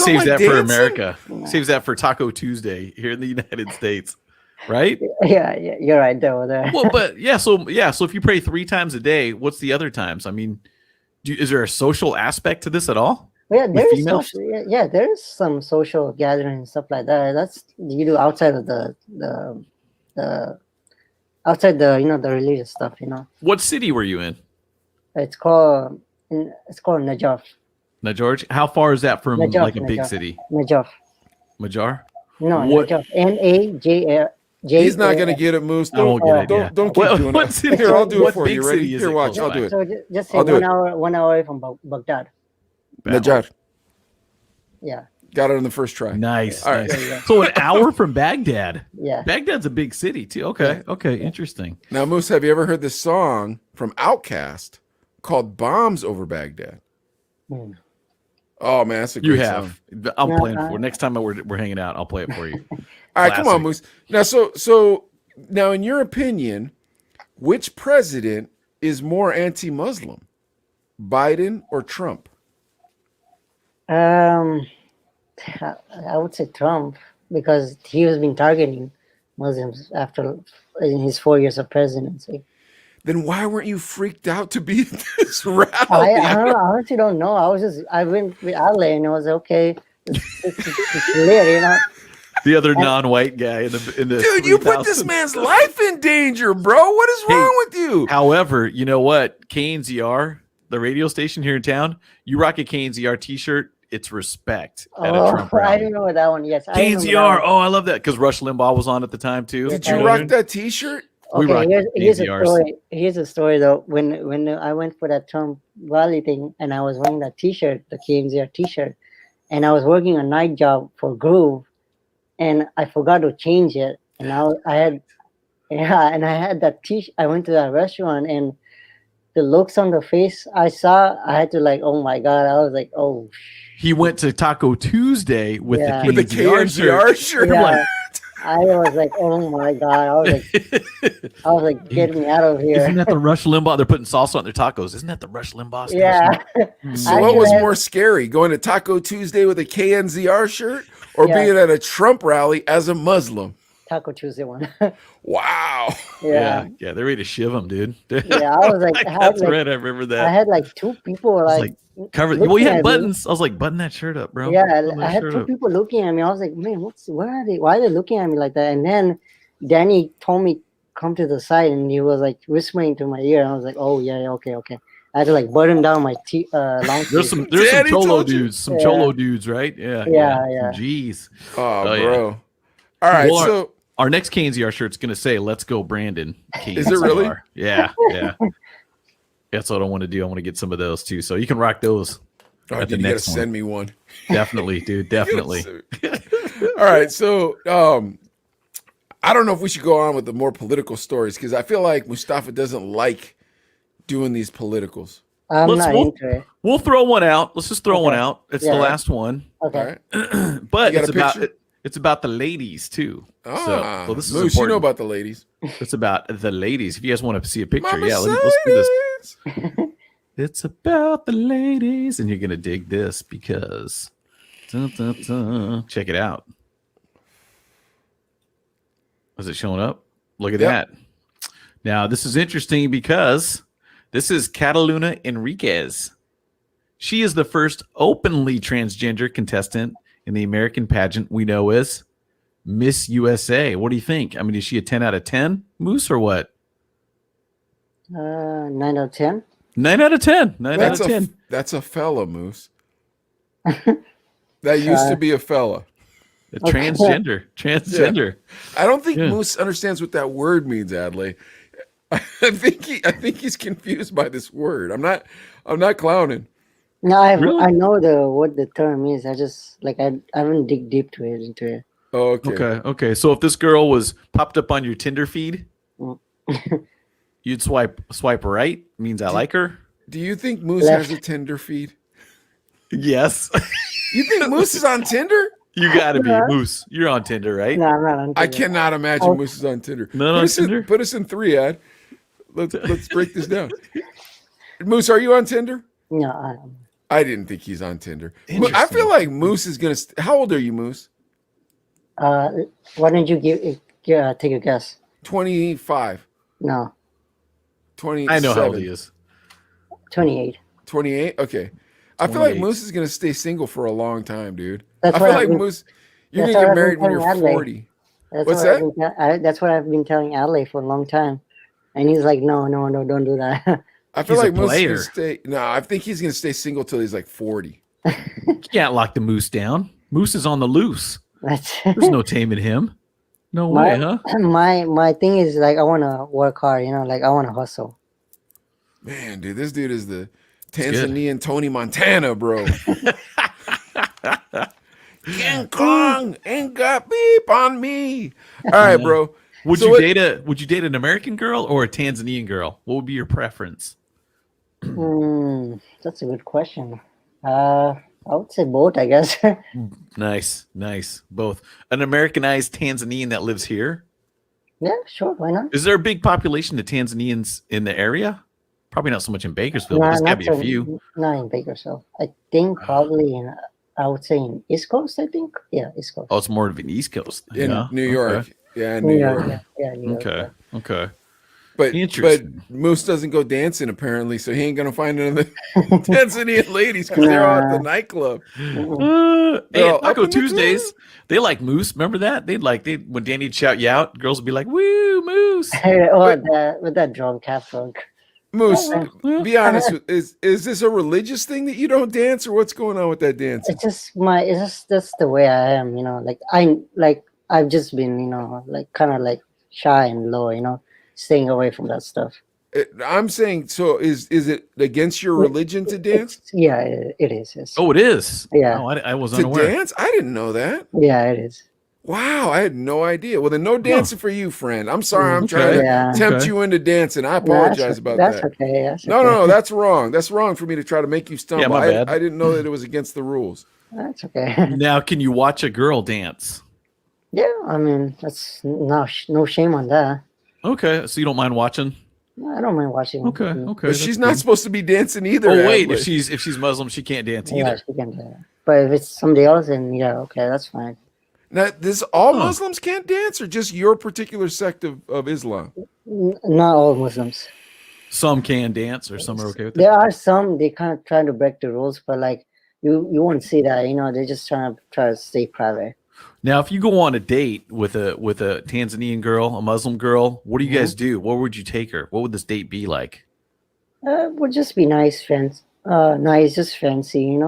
saves like that for dancing? America. Saves that for Taco Tuesday here in the United States, right? Yeah, you're right there. Well, but so if you pray 3 times a day, what's the other times? I mean, is there a social aspect to this at all? Yeah, with there is females? social. Yeah, there is some social gathering and stuff like that. That's you do outside of the outside the religious stuff. What city were you in? It's called Najaf. Now, George, how far is that from Najaf, like a big Najaf. city? Najaf. Majar? No, What- Najaf. Najaf. He's not going to get it, Moose. I won't get it. Yeah. Don't keep What- doing what it. city- Here, I'll do what it for big you. Ready? city is Here, it watch. close I'll do by? it. So just say I'll do it. one hour away from Baghdad. Najjar. Yeah, Got it on the first try. Nice. All right. nice. there you go. So an hour from Baghdad. Yeah. Baghdad's a big city too. Okay. Okay. Interesting. Now, Moose, have you ever heard this song from Outkast called "Bombs Over Baghdad"? Hmm. Oh man, that's a You great have. song. I'm No, playing for next time we're hanging out. I'll play it for you. All right, come on, Classic. Moose. Now, so now, in your opinion, which president is more anti-Muslim, Biden or Trump? I would say Trump because he has been targeting Muslims in his 4 years of presidency. Then why weren't you freaked out to be at this rally? I honestly don't know. I went with Ale and it was okay. It's clear. The other non-white guy in the Dude, you put this 3000. man's life in danger, bro. What is wrong with you? However, you know what? KNZR, the radio station here in town, you rock a KNZR t-shirt, it's respect at a Trump I rally. didn't know that one. Yes, I remember that KNZR, one. oh, I love that because Rush Limbaugh was on at the time too. Did Yeah, you I rock that T-shirt? We rock Okay, here's a KNZRs. story. Here's a story though. When I went for that Trump rally thing, and I was wearing that T-shirt, the KMZR T-shirt, and I was working a night job for Groove, and I forgot to change it, and I had that T. I went to that restaurant, and the looks on the face I saw, I had to like, oh my god, I was like, oh. He went to Taco Tuesday with Yeah. the With the KNZR KNZR shirt. shirt? Yeah, like- I was like, oh my god, I was like, get me out of Isn't here. that the Rush Limbaugh? They're putting salsa on their tacos. Isn't that the Rush Limbaugh station? Yeah. So what was Actually, more scary, going to Taco Tuesday with a KNZR shirt or Yeah. being at a Trump rally as a Muslim? Taco Tuesday one. Wow. Yeah, they're ready to shiv him, dude. Yeah, I was like, I had that's like, right. I remember that. I had like 2 people like covered. looking Well, you at had me. buttons. I was like, button that shirt up, bro. Yeah, Button that I had shirt 2 up. people looking at me. I was like, man, where are they? Why are they looking at me like that? And then Danny told me come to the side, and he was like whispering to my ear. And I was like, oh yeah, okay. I had to like button down my long There's sleeve. some Daddy cholo told you. dudes, some Yeah. cholo dudes, right? Yeah, Yeah. Jeez. Oh, yeah. bro. All right, Well, so Our next KNZR shirt's gonna say "Let's go, Brandon." Is it really? KNZR. Yeah. That's what I want to do. I want to get some of those too. So you can rock those. oh, at the dude, you gotta next one. send me one. Definitely, dude. Definitely. All right, so I don't know if we should go on with the more political stories because I feel like Mustafa doesn't like doing these politicals. I'm Let's- not we'll- into it. We'll throw one out. Let's just throw Okay. one out. It's Yeah. the last one, All Okay. right. but You got it's a about picture? it's about the ladies too. So this is Moose, you know important. about the ladies. It's about the ladies. If you guys want to see a picture, Mama yeah, let's do this. Mercedes. It's about the ladies, and you're gonna dig this because dun, dun, dun. Check it out. Is it showing up? Look at Yep. that. Now this is interesting because this is Cataluna Enriquez. She is the first openly transgender contestant in the American pageant we know as Miss USA. What do you think? I mean, is she a 10 out of 10, Moose, or what? 9 out of 10. 9 out of 10. 9 out That's of a 10. that's a fella, Moose. That used to be a fella. Transgender. Transgender. I don't think Yeah. Moose understands what that word means, Adley. I think he's confused by this word. I'm not clowning. No, Really? I know what the term is. I just like I haven't dig deep to it into it. Oh, okay. Okay. So if this girl was popped up on your Tinder feed, Mm. you'd swipe right. Means I like her. Do you think Moose Left. has a Tinder feed? Yes. You think Moose is on Tinder? You gotta be Yeah. Moose. You're on Tinder, right? No, I'm not on I Tinder. cannot imagine Oh. Moose is on Tinder. Not on Tinder? Put us in 3, Ad. Let's break this down. Moose, are you on Tinder? No, I don't. I didn't think he's on Tinder. I Interesting. feel like Moose is gonna. How old are you, Moose? Why don't you take a guess? 25, No, 27. I know how old he is. 28. 28. Okay. I feel like 28. Moose is gonna stay single for a long time, dude. That's I what feel I've like been- Moose. You're that's gonna what get I've been married when you're telling Adley. 40. That's What's what that's what I've been telling Adley for a long time, and he's like, no, don't do that. I feel He's a like Moose is player. gonna stay. No, I think he's gonna stay single till he's like 40. You can't lock the Moose down. Moose is on the loose. That's There's no taming him. No way, huh? my thing is like I want to work hard, like I want to hustle. Man, dude, this dude is the good. Tanzanian Tony Montana, bro. King Kong ain't got beep on me. All right, bro. Would So you date an American girl or a Tanzanian girl? What would be your preference? That's a good question. I would say both, I guess. Nice. Both. An Americanized Tanzanian that lives here. Yeah, sure, why not? Is there a big population of Tanzanians in the area? Probably not so much in Bakersfield, but there's got to be a few. Not in Bakersfield. I think probably I would say in East Coast, I think. Yeah, East Coast. Oh, it's more of an East Coast thing, In huh? New York. Okay. Yeah, in New York. Yeah, New York. Okay. Okay. But Interesting. Moose doesn't go dancing apparently, so he ain't gonna find none of the Tanzanian ladies because they're all at the nightclub. Hey, They're all at Taco up in the Tuesdays, club. they like Moose. Remember that? When Danny'd shout you out, girls would be like, "Woo, Moose!" With that drunk, half drunk. Moose, Yeah. be honest. Is this a religious thing that you don't dance, or what's going on with that dancing? It's just that's the way I am, I've just been, kind of like shy and low, staying away from that stuff. I'm saying, so is it against your religion to dance? Yeah, it is. Yes. Oh, it is. Yeah. Oh, I was To unaware. dance? I didn't know that. Yeah, it is. Wow, I had no idea. Well, then no dancing for you, friend. I'm sorry. I'm trying to Yeah. tempt Okay. you into dancing. I No, apologize about that's that. okay. That's No, okay. no, that's wrong. That's wrong for me to try to make you stumble. Yeah, my bad. I didn't know that it was against the rules. That's okay. Now, can you watch a girl dance? Yeah, I mean, that's no shame on that. Okay, so you don't mind watching? I don't mind watching. Okay. But that's she's good. not supposed to be dancing either. Oh wait, Adley. if she's Muslim, she can't dance Yeah, either. she can do that. But if it's somebody else, then yeah, okay, that's fine. Now, all Muslims can't dance, or just your particular sect of Islam? Not all Muslims. Some can dance, or some are okay with There it. are some they kind of trying to break the rules, but like you won't see that. They're just trying to stay private. Now, if you go on a date with a Tanzanian girl, a Muslim girl, what do you guys do? Where would you take her? What would this date be like? Would just be nice friends. Nice, just fancy.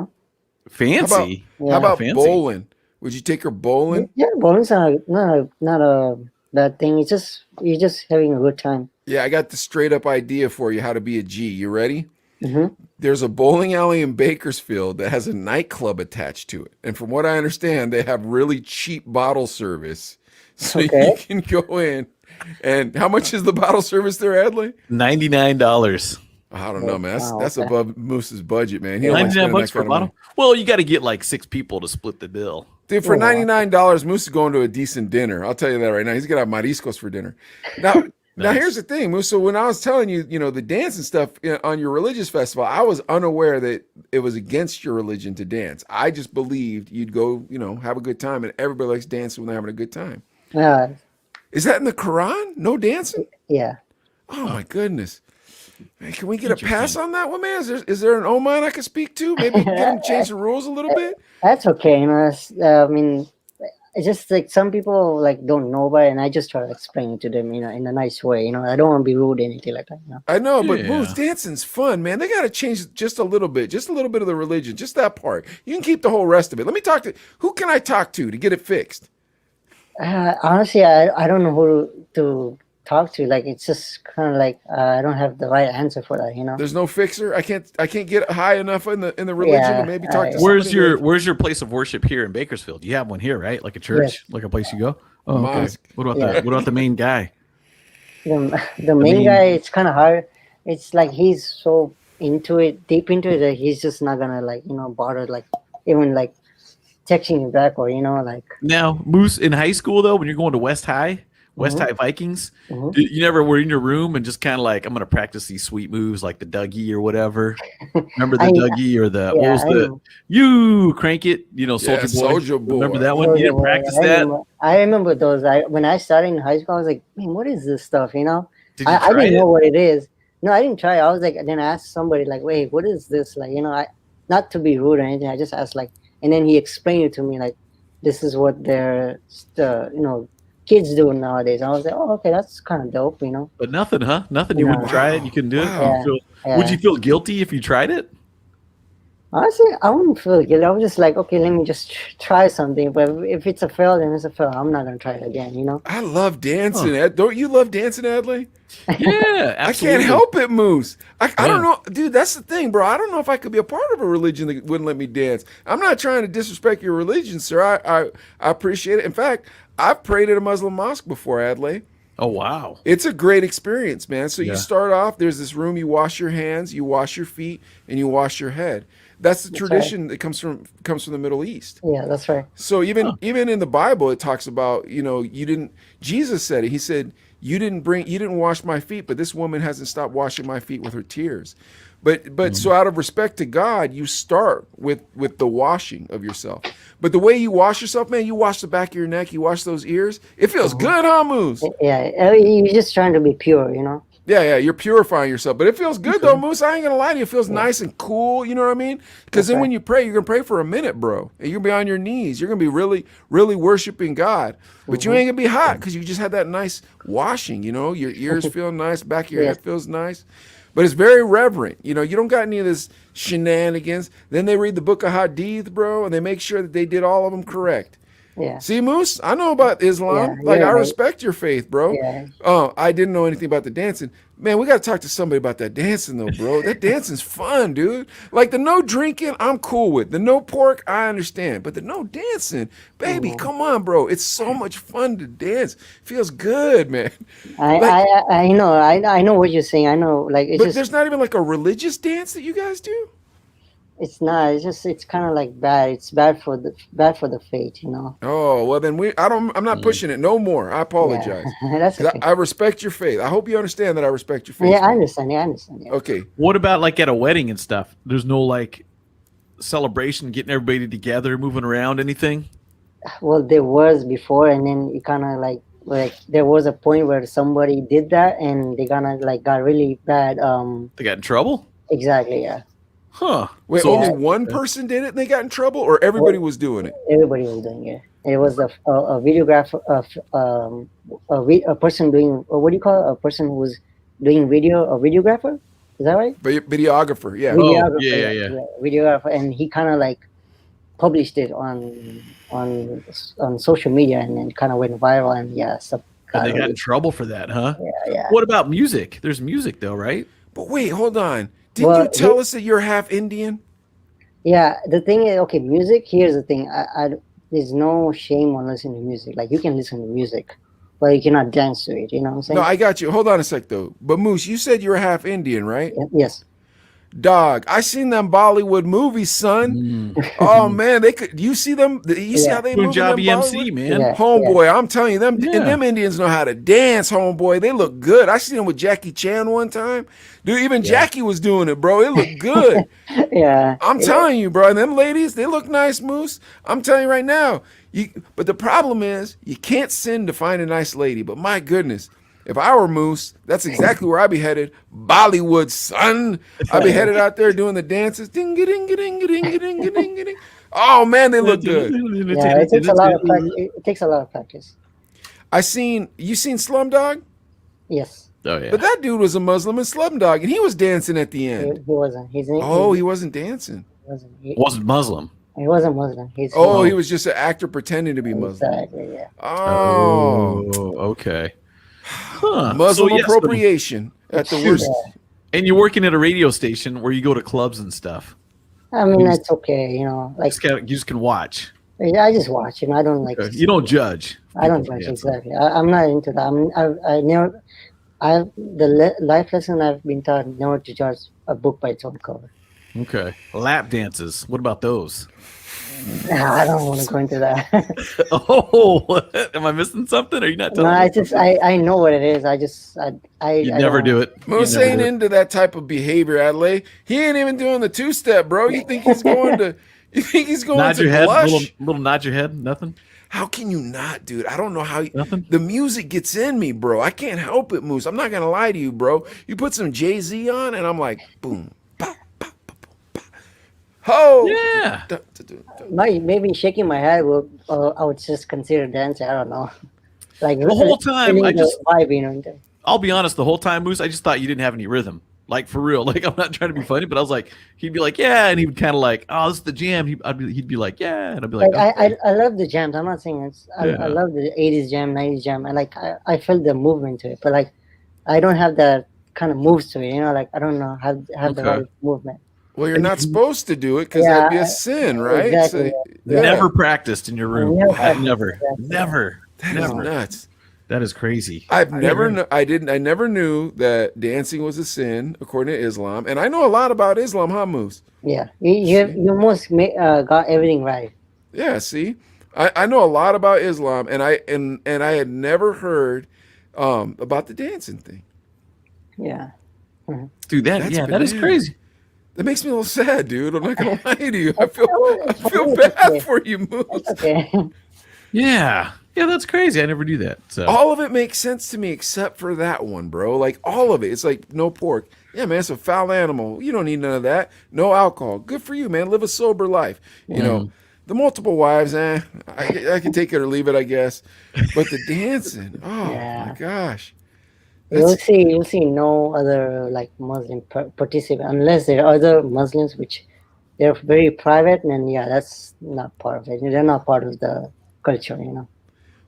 Fancy. How about fancy. bowling? Would you take her bowling? Yeah, bowling's not a bad thing. It's just you're just having a good time. Yeah, I got the straight up idea for you how to be a G. You ready? Mm-hmm. There's a bowling alley in Bakersfield that has a nightclub attached to it. And from what I understand, they have really cheap bottle service. So Okay. you can go in. And how much is the bottle service there, Adley? $99. I don't know, man. That's okay. above Moose's budget, man. He don't like 99 spending bucks that for a kind of bottle. money. Well, you got to get like 6 people to split the bill. Dude, for Oh, wow. $99, Moose is going to a decent dinner. I'll tell you that right now. He's gonna have mariscos for dinner. Now, now here's the thing, Moose. So when I was telling you, the dance and stuff on your religious festival, I was unaware that it was against your religion to dance. I just believed you'd go, have a good time, and everybody likes dancing when they're having a good time. Is that in the Quran? No dancing? Yeah. Oh my goodness. Man, can we get a pass on that one, man? Is there an Oman I could speak to? Maybe get him to change the rules a little bit? That's okay. I mean, it's just like some people like don't know about it, and I just try to explain it to them, in a nice way. I don't want to be rude or anything like that. I know, but Yeah. Moose, dancing's fun, man. They got to change just a little bit of the religion, just that part. You can keep the whole rest of it. Let me who can I talk to get it fixed? Honestly, I don't know who to talk to. Like, it's just kind of like I don't have the right answer for that. There's no fixer. I can't get high enough in the religion to maybe talk to Where's somebody. where's your place of worship here in Bakersfield? You have one here, right? Like a church, like a place you go. Oh, okay. Mosque. What about the main guy? The main guy, it's kind of hard. It's like he's so into it, deep into it, that he's just not gonna like bother like even like texting you back or like. Now, Moose, in high school though, when you're going to West Hmm. High Vikings, Hmm. you never were in your room and just kind of like, I'm gonna practice these sweet moves like the Dougie or whatever. Remember the I Dougie or the what Yeah, was I the know. you crank it? Yeah, Soldier Boy. Soldier Remember Boy. that one? You Soldier didn't Boy. practice that? I remember those. When I started in high school, I was like, man, what is this stuff? Did you I try didn't it? know what it is. No, I didn't try it. I was like, then I asked somebody like, wait, what is this? Like, I not to be rude or anything. I just asked like, and then he explained it to me like, this is what their kids do nowadays. I was like, oh, okay, that's kind of dope. But nothing, huh? Nothing. You wouldn't No, try it. You Wow. couldn't do it. Wow. Would yeah. you feel guilty if you tried it? Honestly, I wouldn't feel guilty. I was just like, okay, let me just try something. But if it's a fail, then it's a fail. I'm not gonna try it again. I love dancing. Huh. Don't you love dancing, Adley? Yeah, I absolutely. can't help it, Moose. I don't Yeah. know, dude. That's the thing, bro. I don't know if I could be a part of a religion that wouldn't let me dance. I'm not trying to disrespect your religion, sir. I appreciate it. In fact, I've prayed at a Muslim mosque before, Adley. Oh wow. It's a great experience, man. So you Yeah. start off. There's this room. You wash your hands, you wash your feet, and you wash your head. That's the That's right. tradition that comes from the Middle East. Yeah, that's right. So even in the Bible, it talks about you didn't. Jesus said it. He said you didn't wash my feet, but this woman hasn't stopped washing my feet with her tears. But so out of respect to God, you start with the washing of yourself. But the way you wash yourself, man, you wash the back of your neck, you wash those ears. It feels good, huh, Moose? Yeah, you're just trying to be pure. Yeah, you're purifying yourself. But it feels good though, Moose. I ain't gonna lie to you. It feels nice and cool, you know what I mean? Because That's then right. when you pray, you're gonna pray for a minute, bro. And you're gonna be on your knees. You're gonna be really, really worshiping God. But you ain't gonna be hot because you just had that nice washing, Your ears feel nice, back of your Yes. head feels nice. But it's very reverent. You don't got any of this shenanigans. Then they read the book of Hadith, bro, and they make sure that they did all of them correct. Yeah, See, Moose, I know about Islam. Yeah, Like, you're I right. respect your faith, bro. Yeah. Oh, I didn't know anything about the dancing. Man, we got to talk to somebody about that dancing, though, bro. That dancing's fun, dude. Like, the no drinking, I'm cool with. The no pork, I understand. But the no dancing, baby, come on, bro. It's so much fun to dance. Feels good, man. I, Like, I know I know what you're saying. I know, like it's but just there's not even like a religious dance that you guys do? it's not. It's kind of like bad. It's bad for the faith. Oh, well, then I'm not pushing it no more. I apologize. Yeah, that's 'Cause okay. I respect your faith. I hope you understand that I respect your faith. Yeah, I man. understand. Yeah, I understand. Yeah. Okay. What about like at a wedding and stuff? There's no like celebration, getting everybody together, moving around, anything? Well, there was before, and then it kind of like there was a point where somebody did that, and they kind of like got really bad. They got in trouble? Exactly. Yeah. Huh. Wait, So only one person did it and they got in trouble, or everybody was doing it? Everybody was doing it. It was a videographer, a person doing what do you call it? A person who was doing video, a videographer. Is that right? Videographer, yeah. Oh, yeah. Videographer, and he kind of like published it on social media, and then kind of went viral, and yeah, stuff. and they got in trouble for that, huh? Yeah. What about music? There's music though, right? But wait, hold on. Didn't Well, you tell us that you're half Indian? Yeah, the thing is, okay, music. Here's the thing. There's no shame on listening to music. Like you can listen to music, but you cannot dance to it. You know what I'm saying? No, I got you. Hold on a sec, though. But Moose, you said you were half Indian, right? Yes. Dog, I seen them Bollywood movies, son. Oh man, they could. You see them? You see Yeah. how they move in them Punjabi MC, Bollywood? man. Yeah. Homeboy, I'm telling you, them Yeah. and them Indians know how to dance, homeboy. They look good. I seen them with Jackie Chan one time. Dude, even Jackie was doing it, bro. It looked good. Yeah. I'm telling you, bro. And them ladies, they look nice, Moose. I'm telling you right now. But the problem is, you can't sin to find a nice lady. But my goodness, if I were Moose, that's exactly where I'd be headed. Bollywood, son. I'd be headed out there doing the dances. Ding, ding, ding, ding, ding, ding, ding, ding. Oh man, they look good. Yeah, it takes a lot of practice. It takes a lot of practice. You seen Slumdog? Yes. Oh yeah. But that dude was a Muslim in Slumdog, and he was dancing at the He end. wasn't. Oh, he wasn't dancing. Wasn't Muslim. He wasn't Muslim. Oh, he was just an actor pretending to be Muslim. Exactly. Yeah. Oh, okay. Huh. Muslim So, yes, appropriation at the worst. and you're working at a radio station where you go to clubs and stuff. I mean, that's okay. Like You just can watch. I just watch. I don't like. You don't judge. I don't judge exactly. I'm not into that. life lesson I've been taught never to judge a book by its own cover. Okay. Lap dances. What about those? Nah, I don't want to go into that. Oh, am I missing something? Are you not No, telling me something? I know what it is. I just You'd I never don't. do it. You'd Moose never ain't do it. into that type of behavior, Adley. He ain't even doing the two-step, bro. You think he's going to? You think he's going Nod to your head, blush? little nod your head. Nothing. How can you not, dude? I don't know how. Nothing. The music gets in me, bro. I can't help it, Moose. I'm not gonna lie to you, bro. You put some Jay-Z on, and I'm like, boom, pa, pa, pa, pa, pa. Ho! Yeah. Da, da, da, da. Maybe shaking my head would I would just consider dancing. I don't know. Like The whole time, feeling the vibe, you know. I'll be honest, the whole time, Moose, I just thought you didn't have any rhythm. Like, for real. Like, I'm not trying to be funny, but I was like, he'd be like, yeah. And he would kind of like, oh, this is the jam. He'd be like, yeah. And I'd be like, Like okay. I love the jams. I'm not saying it's. I Yeah. love the 80s jam, 90s jam. I feel the movement to it, but like I don't have that kind of moves to it. You know, like I don't know have the Okay. right movement. Well, you're And not you supposed to do it because Yeah, that'd be a sin, right? exactly. So, Yeah. never practiced in your room. Never I've practiced, never, exactly. never, that is never. nuts. That is crazy. I've never, I never knew that dancing was a sin according to Islam, and I know a lot about Islam, huh, Moose? Yeah, you almost got everything right. Yeah, see, I know a lot about Islam, and I had never heard about the dancing thing. Yeah. Dude, that That's that is bananas. crazy. That makes me a little sad, dude. I'm not gonna lie to you. I It's feel okay. bad for you, Moose. Okay. Yeah. Yeah, that's crazy. I never do that. So All of it makes sense to me except for that one, bro. Like all of it. It's like no pork. Yeah, man, it's a foul animal. You don't need none of that. No alcohol. Good for you, man. Live a sober life. You know, the multiple wives, I can take it or leave it, I guess. But the dancing, oh Yeah. my gosh. You'll see no other like Muslim participant unless there are other Muslims which they're very private, and then yeah, that's not part of it. They're not part of the culture, you know.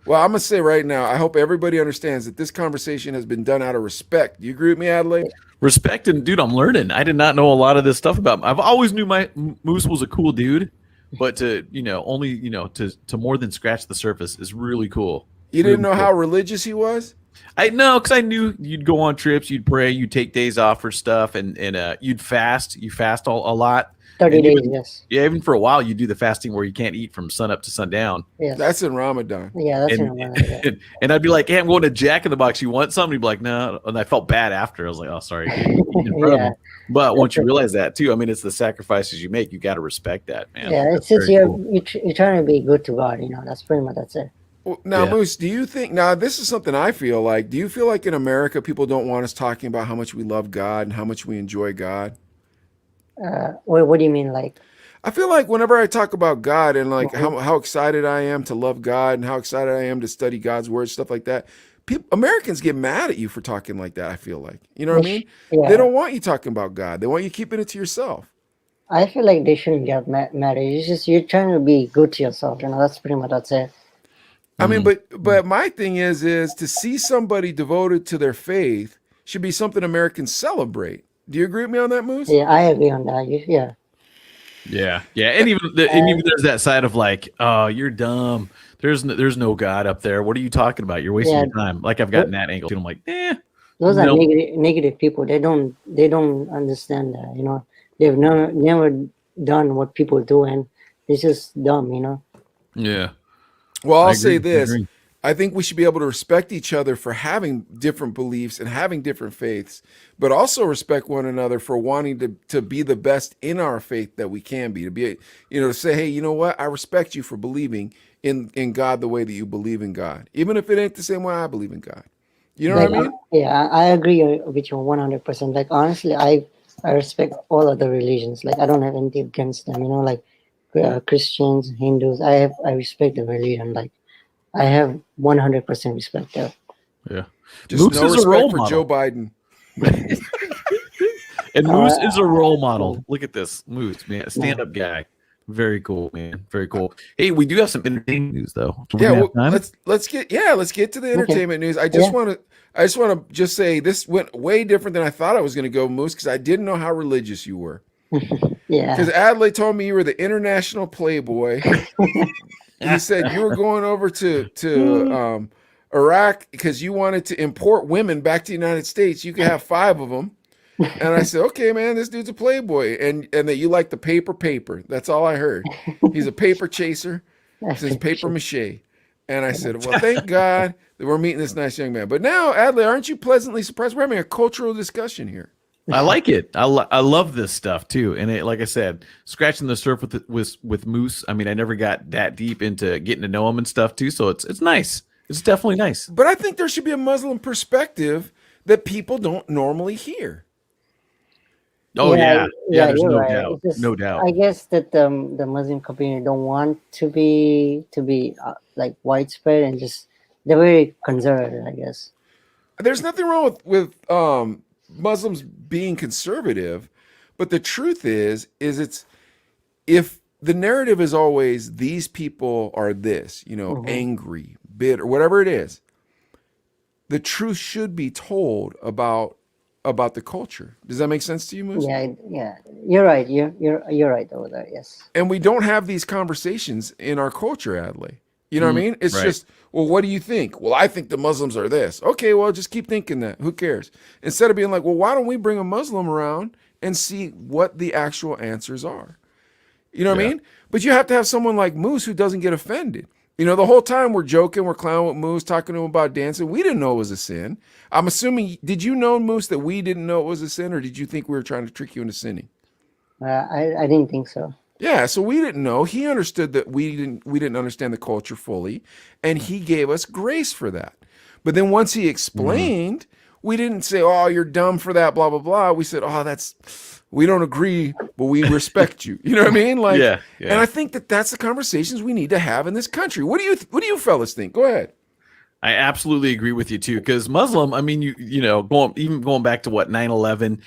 Well, I'm gonna say right now, I hope everybody understands that this conversation has been done out of respect. Do you agree with me, Adelaide? respect and dude, I'm learning. I did not know a lot of this stuff about him. I've always knew my Moose was a cool dude, but to only to more than scratch the surface is really cool. You didn't know Really how religious he was? I know because I knew you'd go on trips, you'd pray, you'd take days off for stuff, and you'd fast. You fast a lot. 30 And days, even, yes. yeah, even for a while, you do the fasting where you can't eat from sun up to sundown. Yes. That's in Ramadan. Yeah, that's And, in Ramadan. and I'd be like, "Hey, I'm going to Jack in the Box. You want something?" He'd be like, "No." And I felt bad after. I was like, "Oh, sorry." Dude. In front of Yeah. him. But once you realize that too, I mean, it's the sacrifices you make. You got to respect that, man. Yeah, That's it's just very cool. you're trying to be good to God, you know. That's pretty much that's it. Well, now, Yeah. Moose, do you think now this is something I feel like? Do you feel like in America people don't want us talking about how much we love God and how much we enjoy God? What do you mean, like? I feel like whenever I talk about God and like Mhm. how excited I am to love God and how excited I am to study God's word, stuff like that, people Americans get mad at you for talking like that. I feel like, you know what I mean? They Yeah, don't want you talking about God. They want you keeping it to yourself. I feel like they shouldn't get mad. It's just you're trying to be good to yourself, you know. That's pretty much that's it. I mean, Mm. but my thing is to see somebody devoted to their faith should be something Americans celebrate. Do you agree with me on that, Moose? Yeah, I agree on that. Yeah, Yeah, and even there's that side of like, oh, you're dumb. There's no God up there. What are you talking about? You're wasting Yeah. your time. Like I've gotten that angle. And I'm like, those are No. negative people. They don't understand that, you know. They've never done what people do, and it's just dumb, you know. yeah. Well, I I'll say agree, I this. agree. I think we should be able to respect each other for having different beliefs and having different faiths, but also respect one another for wanting to be the best in our faith that we can be. To be, to say, hey, you know what? I respect you for believing in God the way that you believe in God, even if it ain't the same way I believe in God. You know Like, what I mean? yeah, I agree with you 100%. Like honestly, I respect all other religions. Like I don't have anything against them, you know. Like Christians, Hindus, I respect the religion. Like I have 100% respect there. Yeah. Just Moose no is a respect role for model. Joe Biden. And Moose Uh, is a role model. Look at this. Moose, man. Stand up guy. Very cool, man. Very cool. Hey, we do have some entertaining news though. Do we Yeah, have well, time? let's get to the entertainment news. I just want to just say this went way different than I thought I was going to go, Moose, because I didn't know how religious you were. Yeah. Because Adelaide told me you were the international playboy. He said you were going over to Iraq because you wanted to import women back to the United States. You could have 5 of them. And I said, okay, man, this dude's a playboy. And that you like the paper. That's all I heard. He's a paper chaser. Since paper mache. And I said, well, thank God that we're meeting this nice young man. But now, Adley, aren't you pleasantly surprised? We're having a cultural discussion here. I like it. I love this stuff too. And it, like I said, scratching the surface with Moose. I mean, I never got that deep into getting to know him and stuff too. So it's nice. It's definitely nice. But I think there should be a Muslim perspective that people don't normally hear. Oh yeah. There's you're no right. doubt. It's just, No doubt. I guess that the Muslim community don't want to be like widespread, and just they're very conservative, I guess. There's nothing wrong with Muslims being conservative, but the truth is it's if the narrative is always these people are this, angry, bitter, whatever it is, the truth should be told about the culture. Does that make sense to you, Moose? Yeah. You're right. You're right over there. Yes. And we don't have these conversations in our culture, Adley. You know what I mean? It's right. just, well, what do you think? Well, I think the Muslims are this. Okay, well, just keep thinking that. Who cares? Instead of being like, well, why don't we bring a Muslim around and see what the actual answers are? You know what I mean? But you have to have someone like Moose who doesn't get offended. The whole time we're joking, we're clowning with Moose, talking to him about dancing. We didn't know it was a sin. I'm assuming, did you know, Moose, that we didn't know it was a sin, or did you think we were trying to trick you into sinning? I didn't think so. Yeah, so we didn't know. He understood that we didn't understand the culture fully, and he gave us grace for that. But then once he explained, we didn't say, "Oh, you're dumb for that," blah blah blah. We said, "Oh, we don't agree, but we respect you." You know what I mean? Like, Yeah. And I think that's the conversations we need to have in this country. What do you fellas think? Go ahead. I absolutely agree with you too, because Muslim, I mean, going back to what 9/11,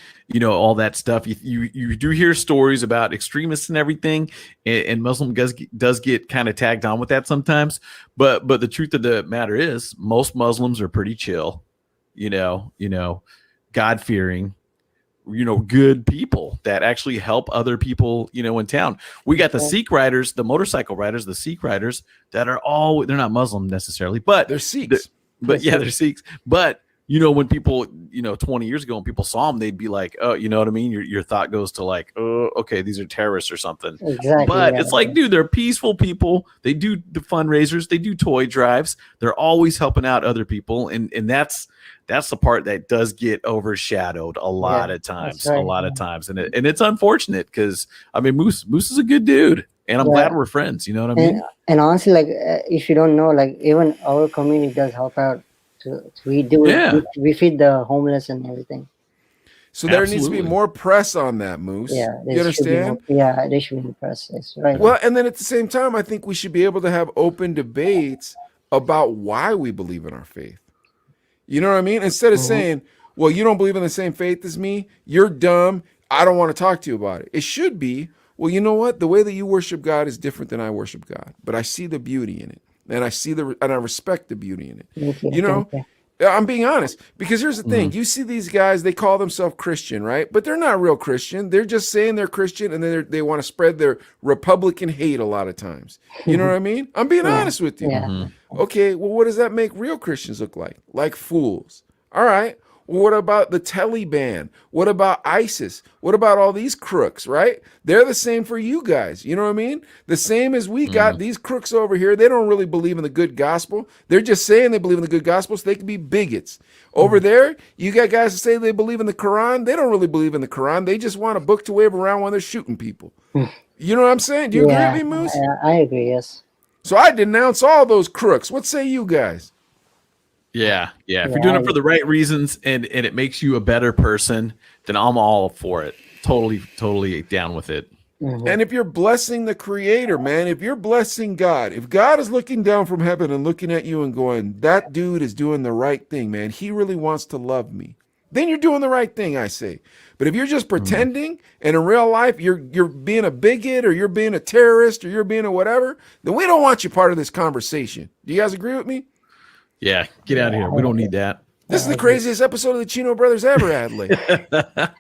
all that stuff. You do hear stories about extremists and everything, and Muslim does get kind of tagged on with that sometimes. But the truth of the matter is, most Muslims are pretty chill, God fearing, good people that actually help other people, in town. We got the Sikh riders, the motorcycle riders, the Sikh riders that are they're not Muslim necessarily, but They're Sikhs. They're Sikhs. But, when people, 20 years ago, when people saw them, they'd be like, oh, you know what I mean? Your thought goes to like, oh, okay, these are terrorists or something. Exactly. But yeah. it's like, dude, they're peaceful people. They do the fundraisers. They do toy drives. They're always helping out other people. And that's the part that does get overshadowed a lot of times, and it's unfortunate because I mean Moose is a good dude, and I'm glad we're friends. You know what I mean? And honestly, like if you don't know, like even our community does help out. We feed the homeless and everything. So there needs to be more press on that, Moose. Yeah, you understand? They should be more press. That's right. Well, and then at the same time, I think we should be able to have open debates about why we believe in our faith. You know what I mean? Instead of saying, well, you don't believe in the same faith as me, you're dumb, I don't want to talk to you about it. It should be, well, you know what? The way that you worship God is different than I worship God, but I see the beauty in it, and I respect the beauty in it. I'm being honest, because here's the thing. You see these guys, they call themselves Christian, right? But they're not real Christian. They're just saying they're Christian, and then they want to spread their Republican hate a lot of times. You know what I mean? I'm being honest with you. Yeah. Okay, well, what does that make real Christians look like? Like fools. All right. Well, what about the Taliban? What about ISIS? What about all these crooks, right? They're the same for you guys. You know what I mean? The same as we got these crooks over here. They don't really believe in the good gospel. They're just saying they believe in the good gospel so they can be bigots. Over there, you got guys that say they believe in the Quran. They don't really believe in the Quran. They just want a book to wave around when they're shooting people. You know what I'm saying? Do you agree with me, Moose? I agree, yes. So I denounce all those crooks. What say you guys? Yeah. If you're doing it for the right reasons and it makes you a better person, then I'm all for it. Totally down with it. And if you're blessing the Creator, man, if you're blessing God, if God is looking down from heaven and looking at you and going, that dude is doing the right thing, man, he really wants to love me, then you're doing the right thing, I say. But if you're just pretending and in real life you're being a bigot or you're being a terrorist or you're being a whatever, then we don't want you part of this conversation. Do you guys agree with me? Yeah, get out of here. We don't need that. This is the craziest episode of the Chino Brothers ever, Adley.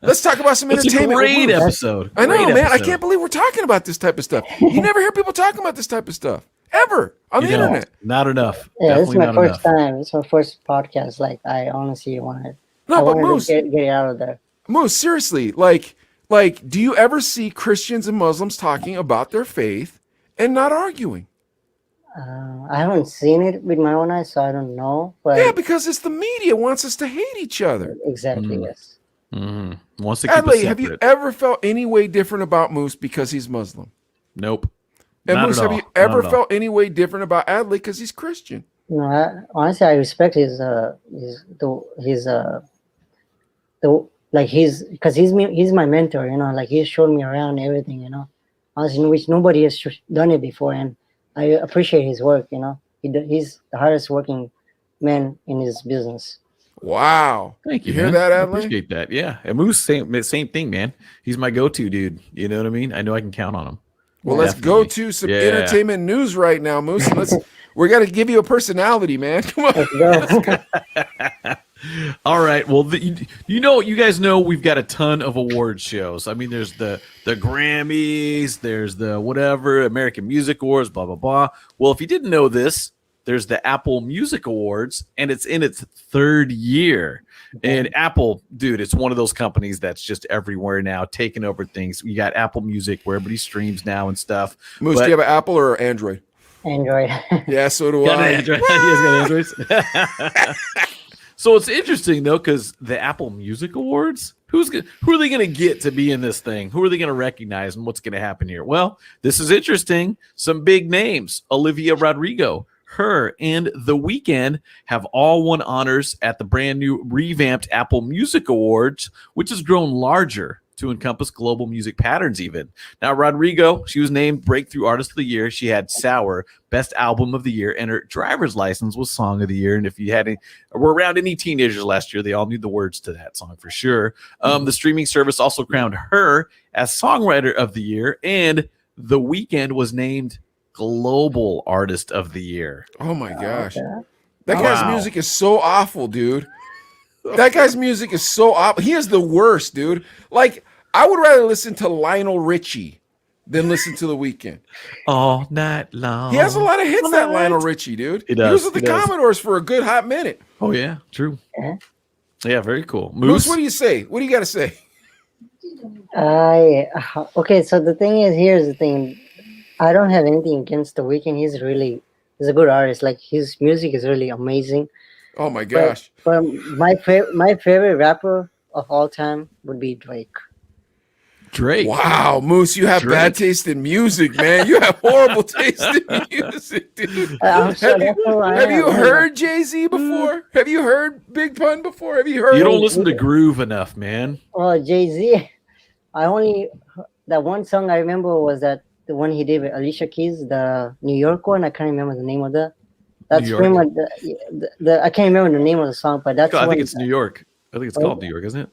Let's talk about some entertainment. It's a great episode. I know, Great man. episode. I can't believe we're talking about this type of stuff. You never hear people talking about this type of stuff. ever on the internet. Not enough. Yeah, this is Definitely my not first enough. time. It's my first podcast. Like, I honestly I No, but wanted to Moose, get it out of there. Moose, seriously, do you ever see Christians and Muslims talking about their faith and not arguing? I haven't seen it with my own eyes, so I don't know. Yeah, But because it's the media wants us to hate each other. exactly, yes. Wants to keep us Adley, have you separate. ever felt any way different about Moose because he's Muslim? Nope. And Not Moose, at have all. you ever Not at all. felt any way different about Adley because he's Christian? No, honestly, I respect the like because he's my mentor. You know, like he showed me around everything. You know, honestly, in which nobody has done it before, and I appreciate his work. You know, he's the hardest working man in his business. Wow. Thank you. You hear man. that, I Adley? appreciate that. Yeah. And Moose, same thing, man. He's my go-to dude. You know what I mean? I know I can count on him. Well, let's Definitely. go to some Yeah. entertainment news right now, Moose. We're gonna give you a personality, man. Come on. Let's go. All right. Well, you guys know we've got a ton of award shows. I mean, there's the Grammys, there's the whatever American Music Awards, blah blah blah. Well, if you didn't know this, there's the Apple Music Awards, and it's in its third year. And Apple, dude, it's one of those companies that's just everywhere now, taking over things. You got Apple Music where everybody streams now and stuff. Moose, But- do you have an Apple or Android? Android. Yeah, so do Got an I. Android. You guys got Androids? So it's interesting though, because the Apple Music Awards, who are they going to get to be in this thing? Who are they going to recognize, and what's going to happen here? Well, this is interesting. Some big names: Olivia Rodrigo, her, and The Weeknd have all won honors at the brand new revamped Apple Music Awards, which has grown larger to encompass global music patterns even. Now, Rodrigo, she was named Breakthrough Artist of the Year. She had Sour, Best Album of the Year, and her driver's license was Song of the Year. And if you were around any teenagers last year, they all knew the words to that song for sure. The streaming service also crowned her as Songwriter of the Year, and The Weeknd was named Global Artist of the Year. Oh my gosh. Okay. That guy's Wow. music is so awful, dude. That guy's music is so awful. He is the worst, dude. Like, I would rather listen to Lionel Richie than listen to The Weeknd. All night long. He has a lot of hits, that Lionel Richie, dude. He He was does, with the he does. Commodores for a good hot minute. Oh, yeah. True. Yeah. Yeah, very cool. Moose, what do you say? What do you got to say? Okay, so the thing is, here's the thing. I don't have anything against The Weeknd. He's a good artist. Like, his music is really amazing. Oh my gosh. But my favorite rapper of all time would be Drake. Drake. Wow, Moose, you have Drake. bad taste in music, man. You have horrible taste in music, dude. I'm sure Have that's all I Have you have. heard Jay-Z before? Have you heard Big Pun before? Have you heard You don't listen to Groove enough, man. Oh, Jay-Z. That one song I remember was the one he did with Alicia Keys, the New York one. I can't remember the name of that. That's New York. pretty much the I can't remember the name of the song, but that's I one- think it's New York. I think it's called New York, isn't it?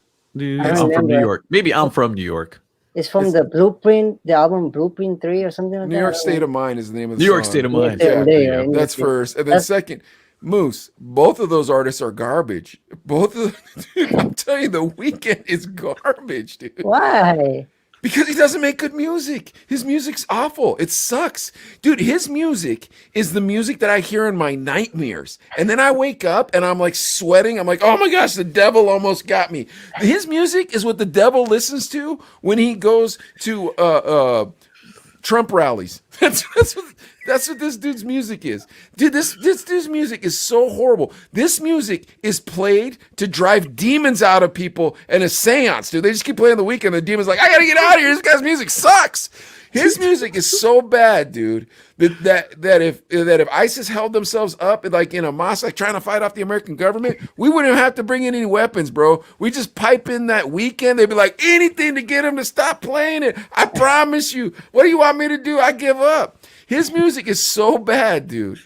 I I'm from New remember. York. Maybe I'm from New York. It's from the Blueprint, the album Blueprint 3 or something like New that. York State of Mind is the name of the New York song. State of Mind. Yeah, Yeah. yeah. That's first. And then That's- second, Moose, both of those artists are garbage. Both of dude, I'm telling you, The Weeknd is garbage, dude. Why? Because he doesn't make good music. His music's awful. It sucks. Dude, his music is the music that I hear in my nightmares. And then I wake up and I'm like sweating. I'm like, oh my gosh, the devil almost got me. His music is what the devil listens to when he goes to Trump rallies. That's what this dude's music is. Dude, this dude's music is so horrible. This music is played to drive demons out of people in a seance, dude. They just keep playing The Weeknd. The demon's like, I gotta get out of here. This guy's music sucks. His music is so bad, dude, that if ISIS held themselves up like in a mosque, like trying to fight off the American government, we wouldn't have to bring in any weapons, bro. We just pipe in that Weeknd. They'd be like, anything to get him to stop playing it. I promise you. What do you want me to do? I give up. His music is so bad, dude.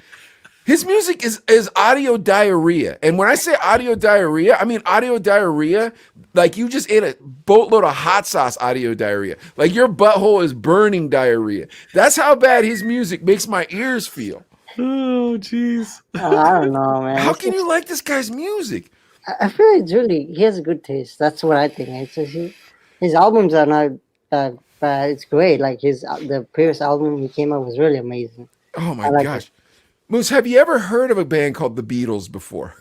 His music is audio diarrhea. And when I say audio diarrhea, I mean audio diarrhea like you just ate a boatload of hot sauce audio diarrhea. Like your butthole is burning diarrhea. That's how bad his music makes my ears feel. Oh, jeez. I don't know, man. How can you like this guy's music? I feel it's he has a good taste. That's what I think. It's just, his albums are not bad. It's great. Like the previous album he came out was really amazing. Oh my I like it. gosh. Moose, have you ever heard of a band called the Beatles before?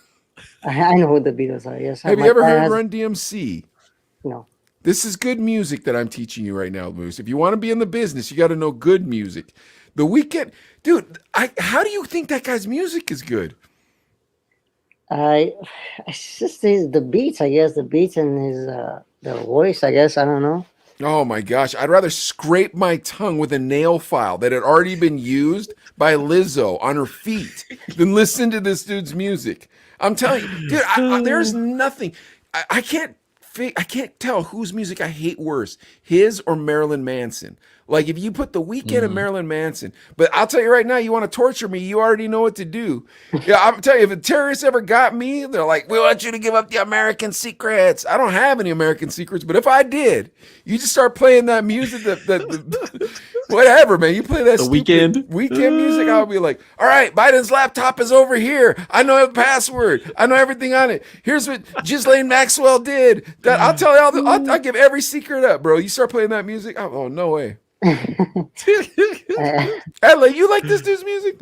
I know who the Beatles are. Yes, Have you my ever dad heard has. Run DMC? No. This is good music that I'm teaching you right now, Moose. If you want to be in the business, you got to know good music. The Weeknd, dude, how do you think that guy's music is good? I it's just the beats. I guess the beats and his the voice. I guess I don't know. Oh my gosh, I'd rather scrape my tongue with a nail file that had already been used by Lizzo on her feet than listen to this dude's music. I'm telling you, dude, there's nothing. I can't. I can't tell whose music I hate worse, his or Marilyn Manson. Like if you put The Weeknd and Marilyn Manson, but I'll tell you right now, you want to torture me, you already know what to do. Yeah, I'm telling you, if a terrorist ever got me, they're like, we want you to give up the American secrets. I don't have any American secrets, but if I did, you just start playing that music, whatever, man. You play that The stupid Weeknd. Weekend music, I'll be like, all right, Biden's laptop is over here. I know the password. I know everything on it. Here's what Ghislaine Maxwell did. That I'll tell you I'll give every secret up, bro. You start playing that music, oh no way. Adley, you like this dude's music?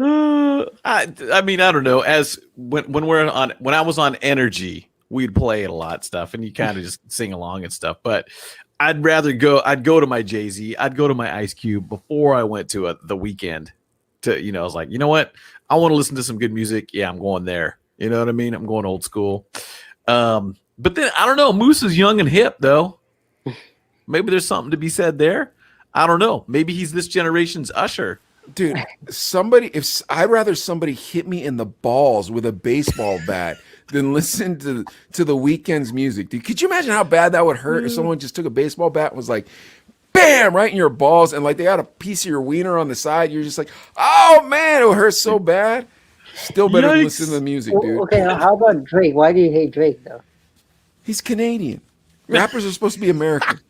I mean, I don't know. As when I was on Energy, we'd play it a lot stuff, and you kind of just sing along and stuff. But I'd go to my Jay-Z, I'd go to my Ice Cube before I went to The Weeknd. I was like, you know what? I want to listen to some good music. Yeah, I'm going there. You know what I mean? I'm going old school. But then I don't know. Moose is young and hip, though. Maybe there's something to be said there. I don't know. Maybe he's this generation's Usher. Dude, I'd rather somebody hit me in the balls with a baseball bat than listen to The Weeknd's music. Dude, could you imagine how bad that would hurt if someone just took a baseball bat and was like, bam, right in your balls, and like they got a piece of your wiener on the side? You're just like, oh man, it would hurt so bad. Still better than listen to the music, dude. Okay, how about Drake? Why do you hate Drake though? He's Canadian. Rappers are supposed to be American.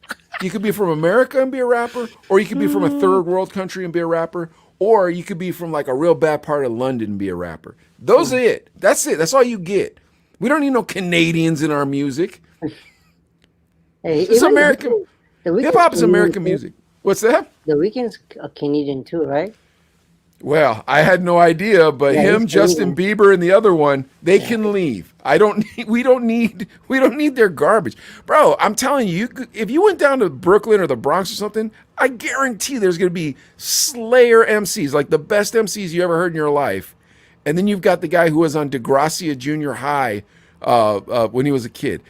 You could be from America and be a rapper, or you could be from a third world country and be a rapper, or you could be from like a real bad part of London and be a rapper. Those are it. That's it. That's all you get. We don't need no Canadians in our music. Hey, It's even American. The Weeknd's Hip hop is American Canadian music. What's that? The Weeknd's a Canadian too, right? Well, I had no idea, but Yeah, him, he's Justin Canadian. Bieber, and the other one, they can leave. We don't need their garbage, bro. I'm telling you, if you went down to Brooklyn or the Bronx or something, I guarantee there's gonna be Slayer MCs, like the best MCs you ever heard in your life, and then you've got the guy who was on DeGracia Junior High when he was a kid.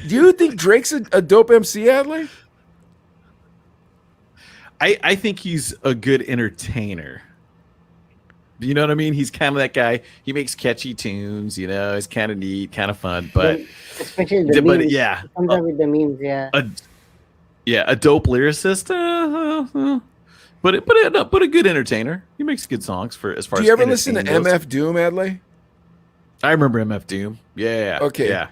Do you think Drake's a dope MC, Adley? I think he's a good entertainer. Do you know what I mean? He's kind of that guy. He makes catchy tunes, he's kind of neat, kind of fun, but Especially the memes. yeah, Comes up with the memes, yeah. a dope lyricist, but a good entertainer. He makes good songs for as far Do as you ever listen to entertaining goes. MF Doom, Adley? I remember MF Doom. Yeah. Okay. Yeah.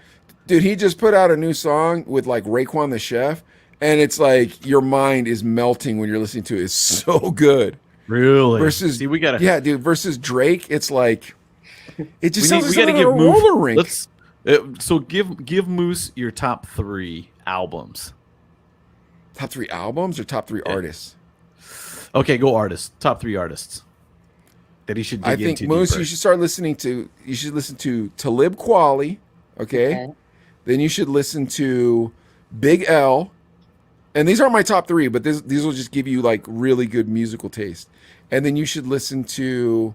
Dude, he just put out a new song with like Raekwon the Chef, and it's like your mind is melting when you're listening to it. It's so good. Really? Versus, See, we gotta. yeah, dude. Versus Drake, it's like it just sounds We like gotta something give on a roller rink. Let's. So give Moose your top 3 albums. Top 3 albums or top 3 artists? Okay, go artists. Top 3 artists that he should dig I think into Moose, deeper. you should start listening to. You should listen to Talib Kweli. Okay? Okay. Then you should listen to Big L. And these aren't my top 3, but these will just give you like really good musical taste. And then you should listen to.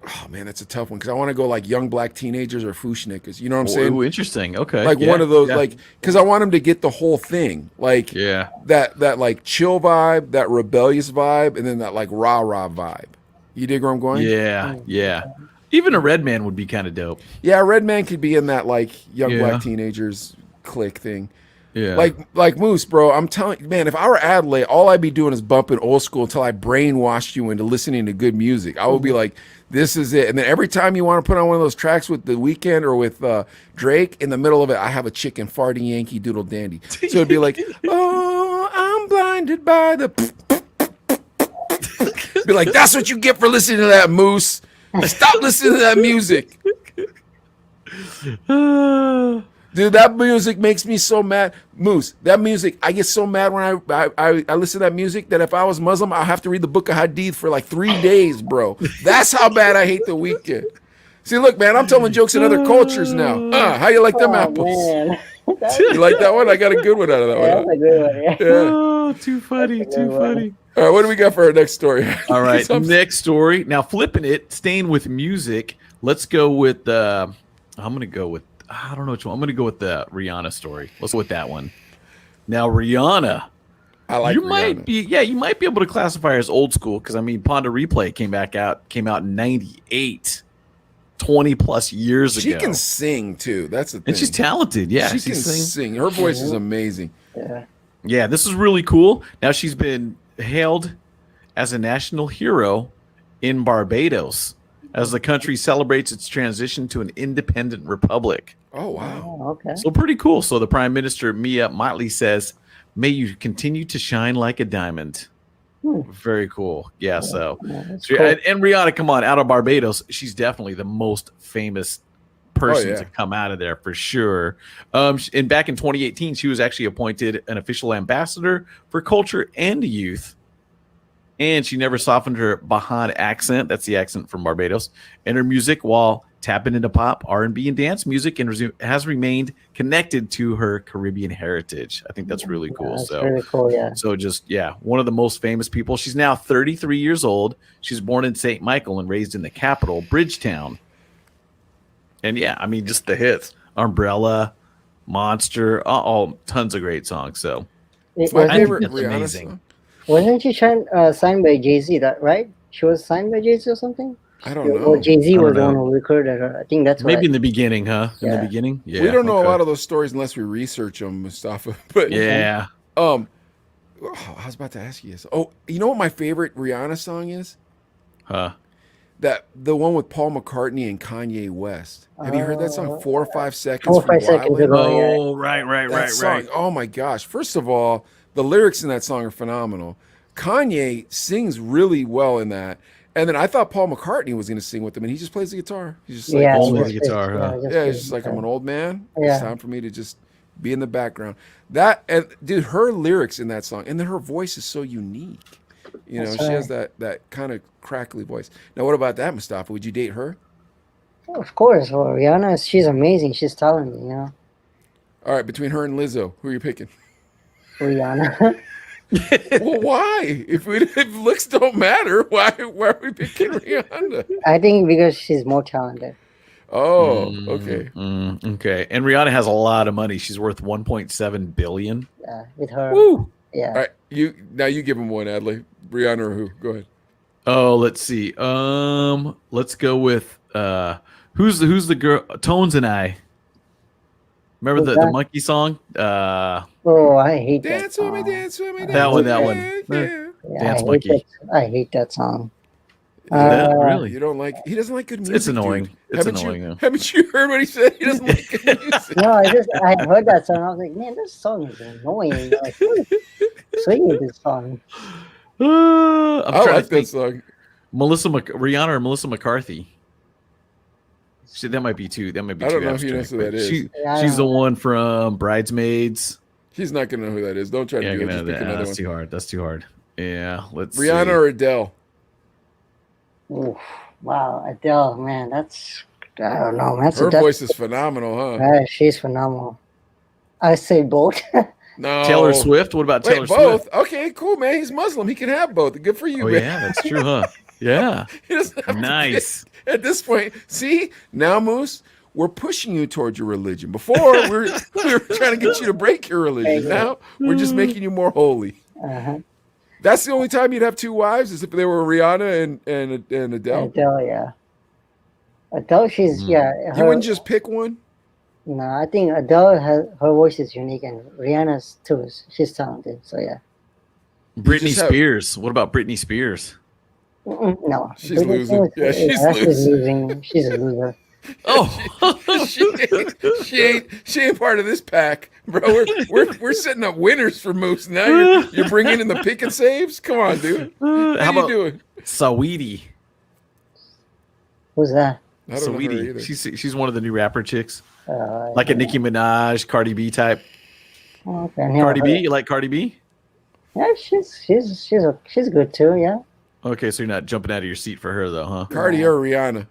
Oh man, that's a tough one because I want to go like Young Black Teenagers or Fushnikas. You know what I'm saying? Oh, interesting. Okay. Like yeah, one of those, yeah. like because I want them to get the whole thing, like Yeah. that like chill vibe, that rebellious vibe, and then that like rah rah vibe. You dig where I'm going? Yeah. Yeah. Even a Red Man would be kind of dope. Yeah, Redman could be in that like Young Yeah. Black Teenagers clique thing. Yeah. Like Moose, bro. I'm telling you, man, if I were Adelaide, all I'd be doing is bumping old school until I brainwashed you into listening to good music. I would be like, this is it. And then every time you want to put on one of those tracks with The Weeknd or with Drake, in the middle of it, I have a chicken farting Yankee Doodle Dandy. So it'd be like, oh, I'm blinded by the. Be like, that's what you get for listening to that, Moose. Stop listening to that music. Dude, that music makes me so mad. Moose, that music, I get so mad when I listen to that music that if I was Muslim, I'll have to read the book of Hadith for like 3 days, bro. That's how bad I hate the weekend. See, look, man, I'm telling jokes in other cultures now. How you like them Oh apples? man, You like that one? I got a good one out of that yeah, one. that's a good one. Yeah. Yeah. Oh, too funny, That's a too good one. funny. All right, what do we got for our next story? All right, I'm- next story. Now flipping it, staying with music. Let's go with I'm gonna go with I don't know which one. I'm gonna go with the Rihanna story. Let's go with that one. Now Rihanna, I like you Rihanna. might be able to classify her as old school because I mean Ponda Replay came out in '98, 20 plus years She ago. can sing too. That's the thing. And she's talented. Yeah, she can sing. Her voice is amazing. Yeah. Yeah, this is really cool. Now she's been hailed as a national hero in Barbados as the country celebrates its transition to an independent republic. Oh wow. Oh, okay. So pretty cool. So the Prime Minister Mia Motley says, "May you continue to shine like a diamond." Very cool. Yeah. So, that's so- cool. and Rihanna, come on, out of Barbados, she's definitely the most famous person yeah. to come out of there for sure. And back in 2018, she was actually appointed an official ambassador for culture and youth. And she never softened her Bajan accent. That's the accent from Barbados. And her music, while tapping into pop, R&B, and dance music, and has remained connected to her Caribbean heritage. I think that's really cool. That's So really cool. Yeah. so just, yeah, one of the most famous people. She's now 33 years old. She's born in St. Michael and raised in the capital, Bridgetown. And yeah, I mean, just the hits. Umbrella, Monster, all tons of great songs. So It My wasn't, favorite that's Rihanna amazing. song. wasn't she signed by Jay-Z, that right? She was signed by Jay-Z or something? I don't Or know. Jay-Z I don't was the one know. who recorded her. I think that's what maybe in the beginning, huh? In the Yeah. beginning? Yeah. We don't know okay. a lot of those stories unless we research them, Mustafa. But Yeah. I was about to ask you this. Oh, you know what my favorite Rihanna song is? Huh. The one with Paul McCartney and Kanye West. Have you heard that song? 4 or 5 seconds. 4 or from 5 seconds Wildin'? ago. yeah. Oh, right. That song, oh my gosh. First of all, the lyrics in that song are phenomenal. Kanye sings really well in that. And then I thought Paul McCartney was going to sing with him, and he just plays the guitar. He's just like, Yeah, Only just- the guitar, huh? just yeah, the he's just like, I'm guitar. an old man. Yeah. It's time for me to just be in the background. That, and dude, her lyrics in that song, and then her voice is so unique. You know, That's she has that kind of crackly voice. Now, what about that, Mustafa? Would you date her? Of course, well, Rihanna, she's amazing. She's talented, you know. All right, between her and Lizzo, who are you picking? Rihanna. Well, why? If looks don't matter, why are we picking Rihanna? I think because she's more talented. Oh, okay. Okay. And Rihanna has a lot of money. She's worth 1.7 billion. Yeah, with her. Woo. Yeah. All right, you give him one, Adley. Rihanna or who? Go ahead. Oh, let's see. Let's go with who's the girl? Tones and I. Remember Who's the that? monkey song? Oh, I hate that Dance with me, song. dance with me. That one, that one. Yeah. Yeah, Dance I hate Monkey. I hate that song. Yeah, Uh, really? You don't like? He doesn't like good music. It's annoying. dude. It's haven't annoying, You, though. haven't you heard what he said? He doesn't like good music. No, I heard that song. I was like, man, this song is annoying. Like, who is singing this song? I'm I trying to like that think. song. Rihanna or Melissa McCarthy. That might be too. That might be I too don't know if he knows abstract, who that but is. Yeah, I she's the don't know. one from Bridesmaids. He's not gonna know who that is. Don't try to Yeah, do it. Just pick another that's one. too hard. That's too hard. Yeah, let's Rihanna see. or Adele? Oof, wow, Adele, man, that's I don't know, man. Her voice is phenomenal, huh? She's phenomenal. I say both. No. Taylor Swift. What about Wait, Taylor both? Swift? Okay, cool, man. He's Muslim. He can have both. Good for you, Oh man. yeah, that's true, huh? Yeah, He doesn't have to nice. pick. At this point, see now, Moose, we're pushing you towards your religion. Before we were trying to get you to break your religion. Now we're just making you more holy. Uh-huh. That's the only time you'd have two wives is if they were Rihanna and Adele. Adele, yeah. Adele, she's yeah. You wouldn't just pick one. No, I think Adele has her voice is unique, and Rihanna's too. She's talented, so yeah. Britney just have- Spears. What about Britney Spears? No, She's Britney losing. Spears, Yeah, she's losing. She's a loser. Oh, she ain't part of this pack, bro. We're setting up winners for Moose. Now you're bringing in the pick and saves. Come on, dude. how How you about doing? Saweetie? Who's that? I don't know her Sweetie. either. She's one of the new rapper chicks, like a Yeah. Nicki Minaj, Cardi B type. Okay, I never Cardi B, heard. you like Cardi B? Yeah, she's good too. Yeah, Okay, so you're not jumping out of your seat for her though, huh? Cardi or Rihanna?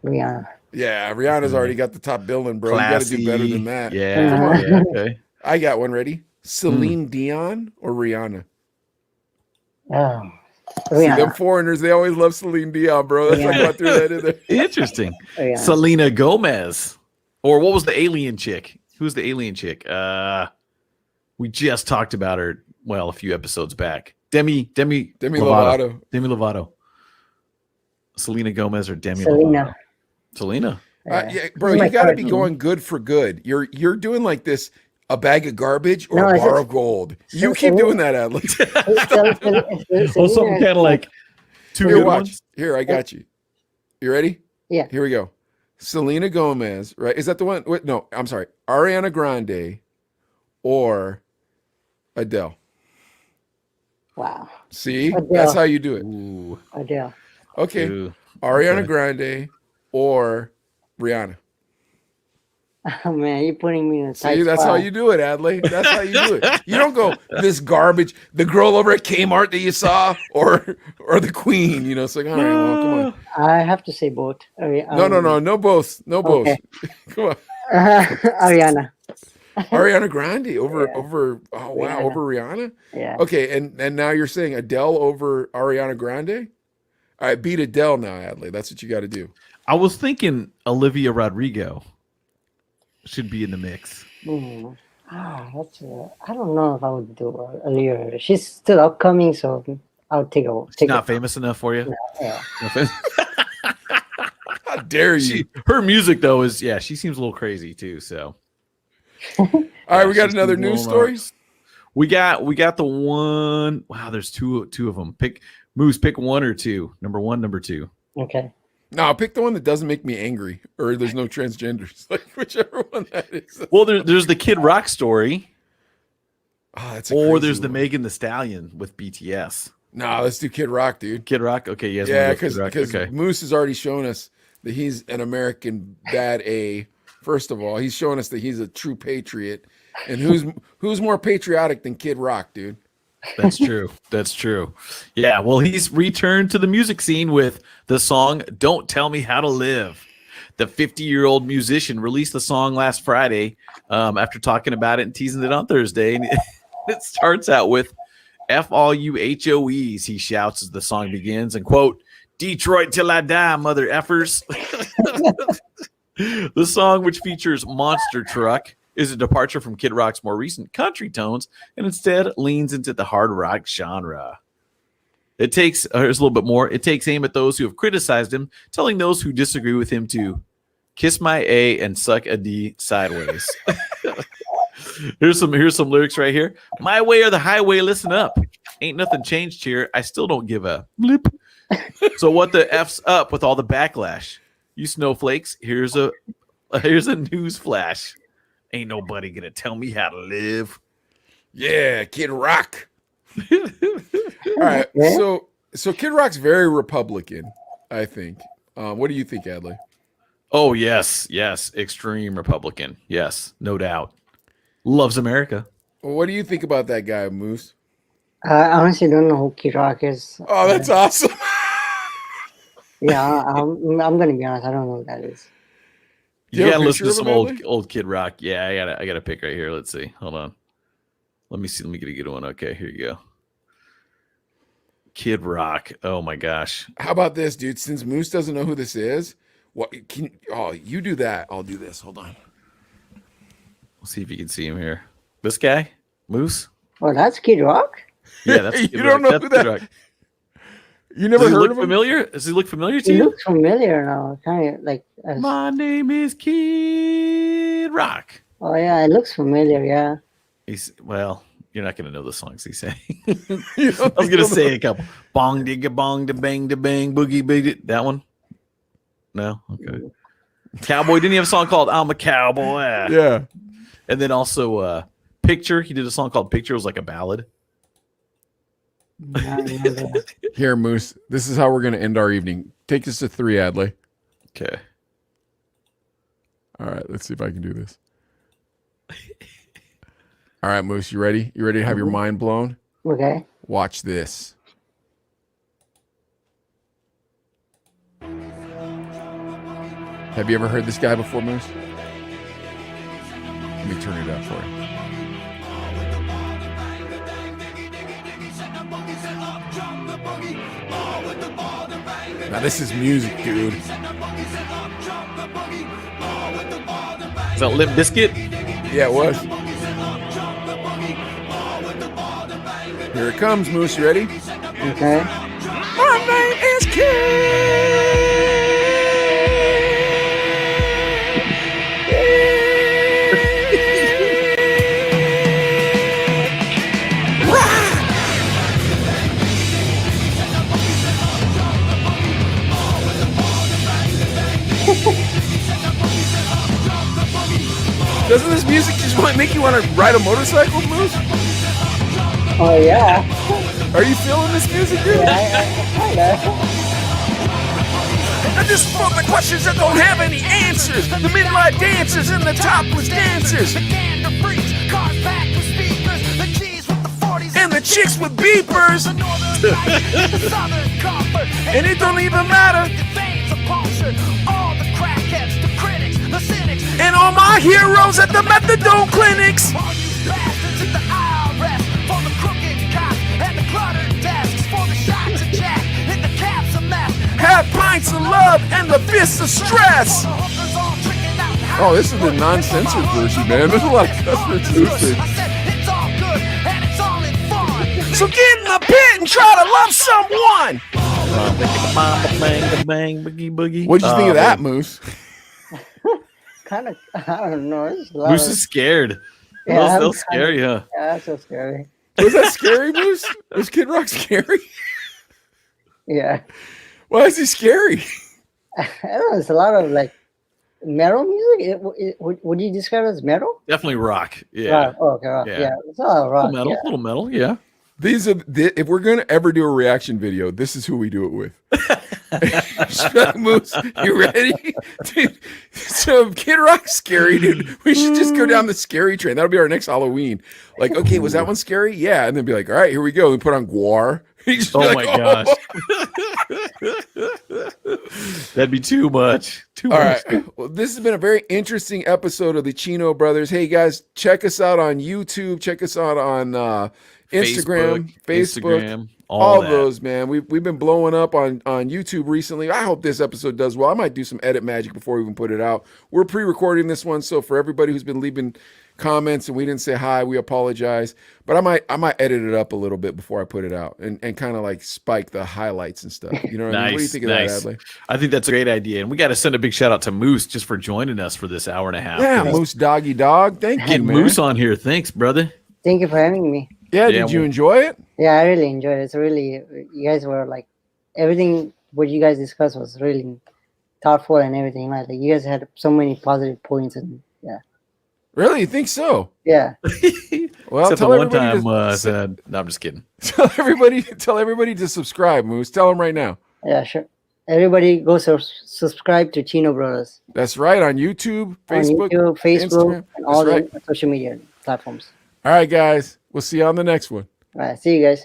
Rihanna. Yeah, Rihanna's already got the top billing, bro. You got to do better than Classy. that. Yeah, Come on. yeah, okay. I got one ready. Celine Dion or Rihanna? Oh, See, them Rihanna. foreigners, they always love Celine Dion, bro. That's like Yeah. I threw that in there. Interesting. Rihanna. Selena Gomez. Or what was the alien chick? Who's the alien chick? We just talked about her, well, a few episodes back. Demi Lovato. Demi Lovato. Selena Gomez or Demi Selena. Lovato? Selena. Yeah, bro, This is you my got to card. be going good for good. You're doing like this, a bag of garbage or No, a it's bar just- of gold. You so- keep so- doing that, Adley. Oh, something kind of like two Here, good watch. ones. Here, I got you. You ready? Yeah. Here we go. Selena Gomez, right? Is that the one? Wait, no, I'm sorry. Ariana Grande or Adele. Wow, See? Adele. That's how you do it. Ooh. Adele. Okay. Ooh. Ariana Okay. Grande or Rihanna. Oh man, you're putting me in a tight See, that's how spot. you do it, Adley. That's how you do it. You don't go this garbage, the girl over at Kmart that you saw, or the queen. You know, it's like, all right, well, come on. I have to say both. No both. No both. Okay. Come on. Ariana. Ariana Grande over Yeah. over oh wow, Rihanna. over Rihanna? Yeah. Okay, and now you're saying Adele over Ariana Grande? All right, beat Adele now, Adley. That's what you got to do. I was thinking Olivia Rodrigo should be in the mix. Mm. That's. I don't know if I would do Aliyah. She's still upcoming, so I'll take a She's take not it. famous enough for you. Yeah. No offense. How dare you? Her music though is she seems a little crazy too. So All right, we got she's another a news little story. nuts. We got the one. Wow, there's two of them. Pick one or two. Number one, number two. Okay. No, pick the one that doesn't make me angry, or there's no transgenders. Like whichever one that is. Well, there's the Kid Rock story, Oh, that's a or crazy there's the one. Megan the Stallion with BTS. No, let's do Kid Rock, dude. Kid Rock. Okay, yes. Yeah, Kid Rock. because Okay. Moose has already shown us that he's an American bad A. First of all, he's showing us that he's a true patriot. And who's more patriotic than Kid Rock, dude? That's true. That's true. Yeah. Well, he's returned to the music scene with the song "Don't Tell Me How to Live." The 50-year-old musician released the song last Friday after talking about it and teasing it on Thursday. And it starts out with "F all you HOEs," he shouts as the song begins, and quote, "Detroit till I die, mother effers." The song, which features Monster Truck, is a departure from Kid Rock's more recent country tones and instead leans into the hard rock genre. It takes, here's a little bit more. It takes aim at those who have criticized him, telling those who disagree with him to kiss my A and suck a D sideways. Here's some lyrics right here. My way or the highway, listen up. Ain't nothing changed here. I still don't give a blip. So what the F's up with all the backlash? You snowflakes, here's a news flash. Ain't nobody gonna tell me how to live. Yeah, Kid Rock. All right, Yeah. so Kid Rock's very Republican, I think. What do you think, Adley? Oh yes, extreme Republican. Yes, no doubt. Loves America. Well, what do you think about that guy, Moose? I honestly don't know who Kid Rock is. Oh, that's awesome. Yeah, I'm gonna be honest. I don't know who that is. Do You you have gotta a listen to picture some of him, Adley? old Kid Rock. Yeah, I got a pick right here. Let's see. Hold on. Let me see. Let me get a good one. Okay, here you go. Kid Rock. Oh my gosh. How about this, dude? Since Moose doesn't know who this is, you do that. I'll do this. Hold on. We'll see if you can see him here. This guy, Moose. Oh, that's Kid Rock. Yeah, that's You Kid don't Rock. know That's who Kid that- Rock. You Does never he heard look of him? familiar? Does he look familiar to He you? looks familiar now. Kind of like. My name is Kid Rock. Oh yeah, it looks familiar. Yeah. Well, you're not gonna know the songs he's saying. You don't I was think gonna you'll say know? a couple. Bong digga bong da bang da bang boogie boogie. That one? No? Okay. Cowboy, didn't he have a song called I'm a Cowboy? Yeah. And then also Picture. He did a song called Picture. It was like a ballad. I remember. Here, Moose. This is how we're gonna end our evening. Take us to 3, Adley. Okay. All right, let's see if I can do this. All right, Moose, you ready? You ready to have your mind blown? Okay. Watch this. Have you ever heard this guy before, Moose? Let me turn it up for you. Now this is music, dude. Is that Limp Bizkit? Yeah, it was. Here it comes, Moose. You ready? Okay. My name is Kid. Doesn't this music just make you want to ride a motorcycle, Moose? Oh yeah. Are you feeling this music, dude? Kinda. And this is for the questions that don't have any answers. The midlife dancers and the topless dancers. And the chicks with beepers. And it don't even matter. And all my heroes at the methadone clinics. Have pints of love and the fists of stress. Oh, this is the non-censored version, man. There's a lot of cuss words in this thing. So get in the pit and try to love someone. What'd you think of that, Moose? Kind of. I don't know. Moose is scared. Yeah, They'll scare you. Yeah, that's so scary. Was that scary, Moose? Was Kid Rock scary? Yeah. Why is he scary? I don't know. It's a lot of like metal music. Would you describe it as metal? Definitely rock. Yeah. Rock. Oh, okay, rock. Yeah. Yeah. It's a lot of rock. Little metal. Yeah. These are if we're gonna ever do a reaction video, this is who we do it with. Moose, you ready? Dude, so if Kid Rock's scary, dude, we should just go down the scary train. That'll be our next Halloween. Like, okay, was that one scary? Yeah, and then be like, all right, here we go. We put on Guar. Oh my gosh. That'd be too much. Too All much. right. Well, this has been a very interesting episode of the Chino Brothers. Hey guys, check us out on YouTube. Check us out on Instagram, Facebook, all those, man. We've been blowing up on YouTube recently. I hope this episode does well. I might do some edit magic before we even put it out. We're pre-recording this one, so for everybody who's been leaving comments and we didn't say hi, we apologize. But I might edit it up a little bit before I put it out and kind of like spike the highlights and stuff. You know what I mean? What do you think of that, Adley? I think that's a great idea. And we got to send a big shout out to Moose just for joining us for this hour and a half. Yeah, Moose Doggy Dog. Thank you, Get man. Moose on here. Thanks, brother. Thank you for having me. Yeah, did you enjoy it? Yeah, I really enjoyed it. It's really, you guys were like, everything what you guys discussed was really thoughtful and everything. Like you guys had so many positive points and yeah. Really? You think so? Yeah. Well, Except tell the one everybody time I said, no, I'm just kidding. tell everybody to subscribe, Moose. Tell them right now. Yeah, sure. Everybody go subscribe to Chino Brothers. That's right, on YouTube, Facebook, on YouTube, Facebook, Instagram. and all That's the social media platforms. All right, guys. We'll see you on the next one. All right. See you guys.